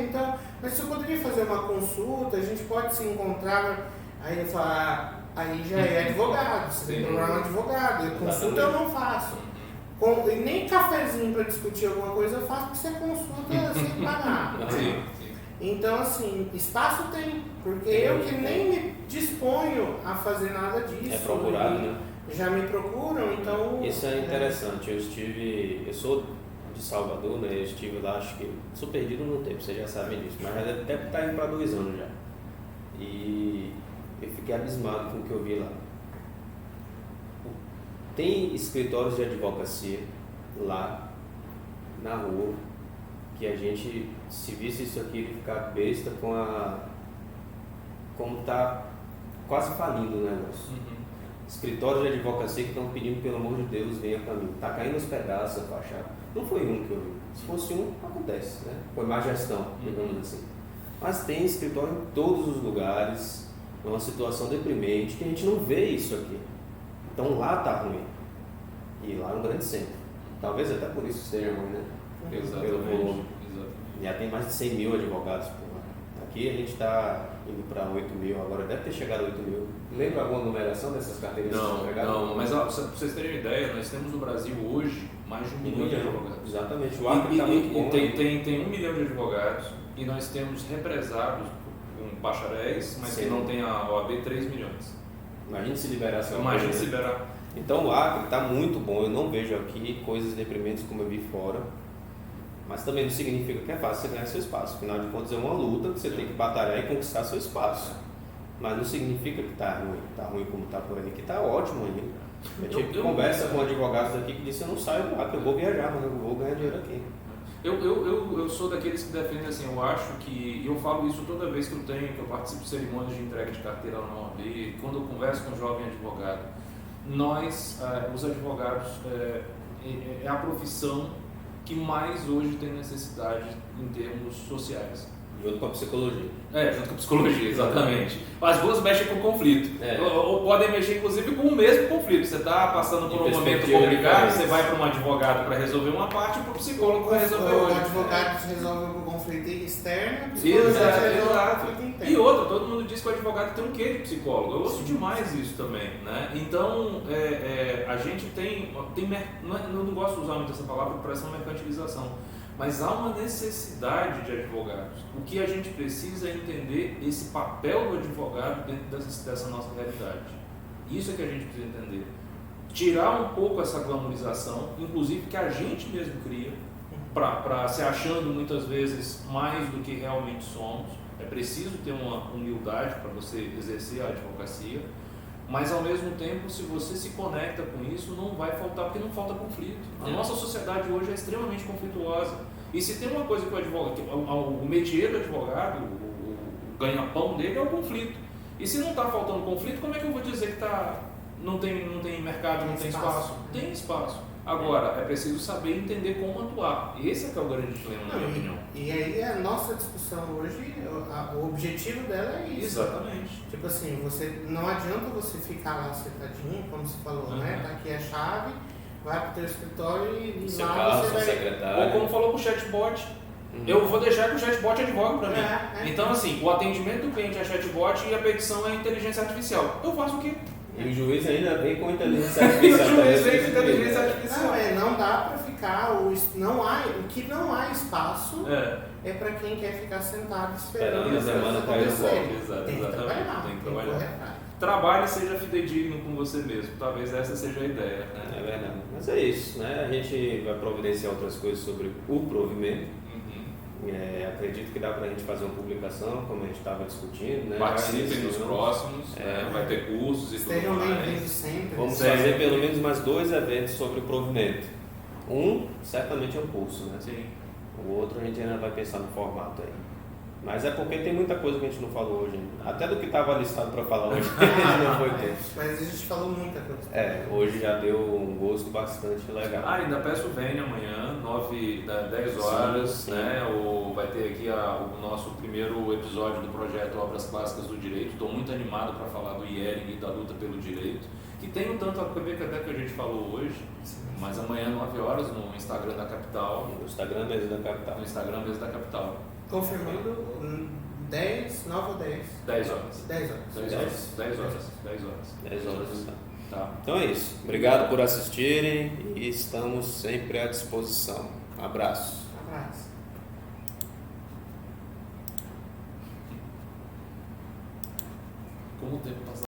então, mas se eu poderia fazer uma consulta, a gente pode se encontrar. Aí eu falo, aí já é advogado, você tem que procurar um advogado. Consulta eu não faço. E nem cafezinho para discutir alguma coisa eu faço, porque você consulta sem pagar. Então, assim, espaço tem, porque eu que nem me disponho a fazer nada disso. É procurado, né? Já me procuram, então... Isso é interessante. Eu sou de Salvador, né? Eu estive lá, acho que sou perdido no tempo, vocês já sabem disso, mas já deve estar indo para 2 anos já. E eu fiquei abismado com o que eu vi lá. Tem escritórios de advocacia lá na rua que a gente, se visse isso aqui, ele ficar besta como tá quase falindo o negócio. Escritórios de advocacia que estão pedindo, pelo amor de Deus, venha para mim. Tá caindo aos pedaços a fachada. Não foi um que eu vi. Se fosse um, acontece, né? Foi má gestão, digamos assim. Mas tem escritório em todos os lugares, é uma situação deprimente, que a gente não vê isso aqui. Então lá tá ruim. E lá é um grande centro. Talvez até por isso esteja ruim, né? Pelo volume. Já tem mais de 100 mil advogados por lá. Aqui a gente está indo para 8 mil, agora deve ter chegado a 8 mil. Lembra alguma numeração dessas carteiras? Não, mas para vocês terem uma ideia, nós temos no Brasil hoje mais de 1 milhão de advogados. Exatamente, o Acre está muito bom. Tem 1 milhão de advogados e nós temos represados com bacharéis, mas que não tem a OAB, 3 milhões. Imagina se liberar essa Imagina se liberar. Então o Acre está muito bom, eu não vejo aqui coisas deprimentes como eu vi fora. Mas também não significa que é fácil você ganhar seu espaço. Afinal de contas, é uma luta que você tem que batalhar e conquistar seu espaço. Mas não significa que está ruim como está por aí, que está ótimo ainda. Eu tive conversa com advogados daqui que disse: eu não saio do Acre, eu vou viajar, mas eu vou ganhar dinheiro aqui. Eu sou daqueles que defendem assim, eu acho que, eu falo isso toda vez que eu participo de cerimônias de entrega de carteira na OAB, quando eu converso com um jovem advogado. nós, os advogados, é a profissão que mais hoje tem necessidade em termos sociais. Junto com a psicologia. Junto com a psicologia, exatamente. As duas mexem com conflito. Ou podem mexer, inclusive, com o mesmo conflito. Você está passando por um momento complicado, você vai para um advogado para resolver uma parte e para o psicólogo para resolver outra. O advogado resolve o conflito externo, o psicólogo resolve o conflito interno. E outra, todo mundo diz que o advogado tem um quê de psicólogo. Eu ouço demais isso também. Né? Então, a gente tem eu não gosto de usar muito essa palavra, parece uma mercantilização. Mas há uma necessidade de advogados. O que a gente precisa é entender esse papel do advogado dentro dessa nossa realidade. Isso é que a gente precisa entender. Tirar um pouco essa glamorização, inclusive que a gente mesmo cria, para se achando muitas vezes mais do que realmente somos. É preciso ter uma humildade para você exercer a advocacia. Mas, ao mesmo tempo, se você se conecta com isso, não vai faltar, porque não falta conflito. A nossa sociedade hoje é extremamente conflituosa. E se tem uma coisa que o advogado, o métier do advogado, o ganha-pão dele é o conflito. E se não está faltando conflito, como é que eu vou dizer que não tem mercado, não tem espaço? Tem espaço. Agora, é preciso saber entender como atuar. Esse é que é o grande dilema, na minha opinião. E aí a nossa discussão hoje, o objetivo dela é isso. Exatamente. Tipo assim, não adianta você ficar lá sentadinho, como você falou, né? Tá aqui a chave, vai pro teu escritório e lá você vai... secretário. Ou como falou com o chatbot, eu vou deixar que o chatbot advogue para mim. Então, assim, o atendimento do cliente é chatbot e a petição é inteligência artificial. Eu faço o quê? E o juiz ainda vem com inteligência artificial. O juiz vem com inteligência artificial. Não dá para ficar, o que não há espaço é para quem quer ficar sentado esperando a semana cair o sol. Tem que trabalhar. Tem que trabalhar. Trabalhe, seja fidedigno com você mesmo. Talvez essa seja a ideia. Né? É verdade. Mas é isso, né? A gente vai providenciar outras coisas sobre o provimento. Acredito que dá para a gente fazer uma publicação, como a gente estava discutindo. Né? Participem nos próximos, vai ter cursos e tudo mais. Sempre. Vamos fazer pelo menos mais 2 eventos sobre o provimento. Um, certamente é um curso, né? Sim. O outro a gente ainda vai pensar no formato aí. Mas é porque tem muita coisa que a gente não falou hoje. Até do que estava listado para falar hoje, não foi tempo. Mas a gente falou muita coisa. Hoje já deu um gosto bastante legal. Ainda peço venha amanhã, 10 horas, sim. Né? Vai ter aqui o nosso primeiro episódio do projeto Obras Clássicas do Direito. Estou muito animado para falar do IERG e da luta pelo direito, que tem um tanto a ver com até que a gente falou hoje. Mas amanhã, 9 horas, no Instagram da Capital. No Instagram mesmo da Capital. No Instagram mesmo da Capital. Confirmando 9 ou 10? 10 horas. 10 horas. 10 horas. 10 horas. 10 horas. 10 horas então. Tá. Então é isso. Obrigado por assistirem e estamos sempre à disposição. Abraço. Abraço. Como o tempo passa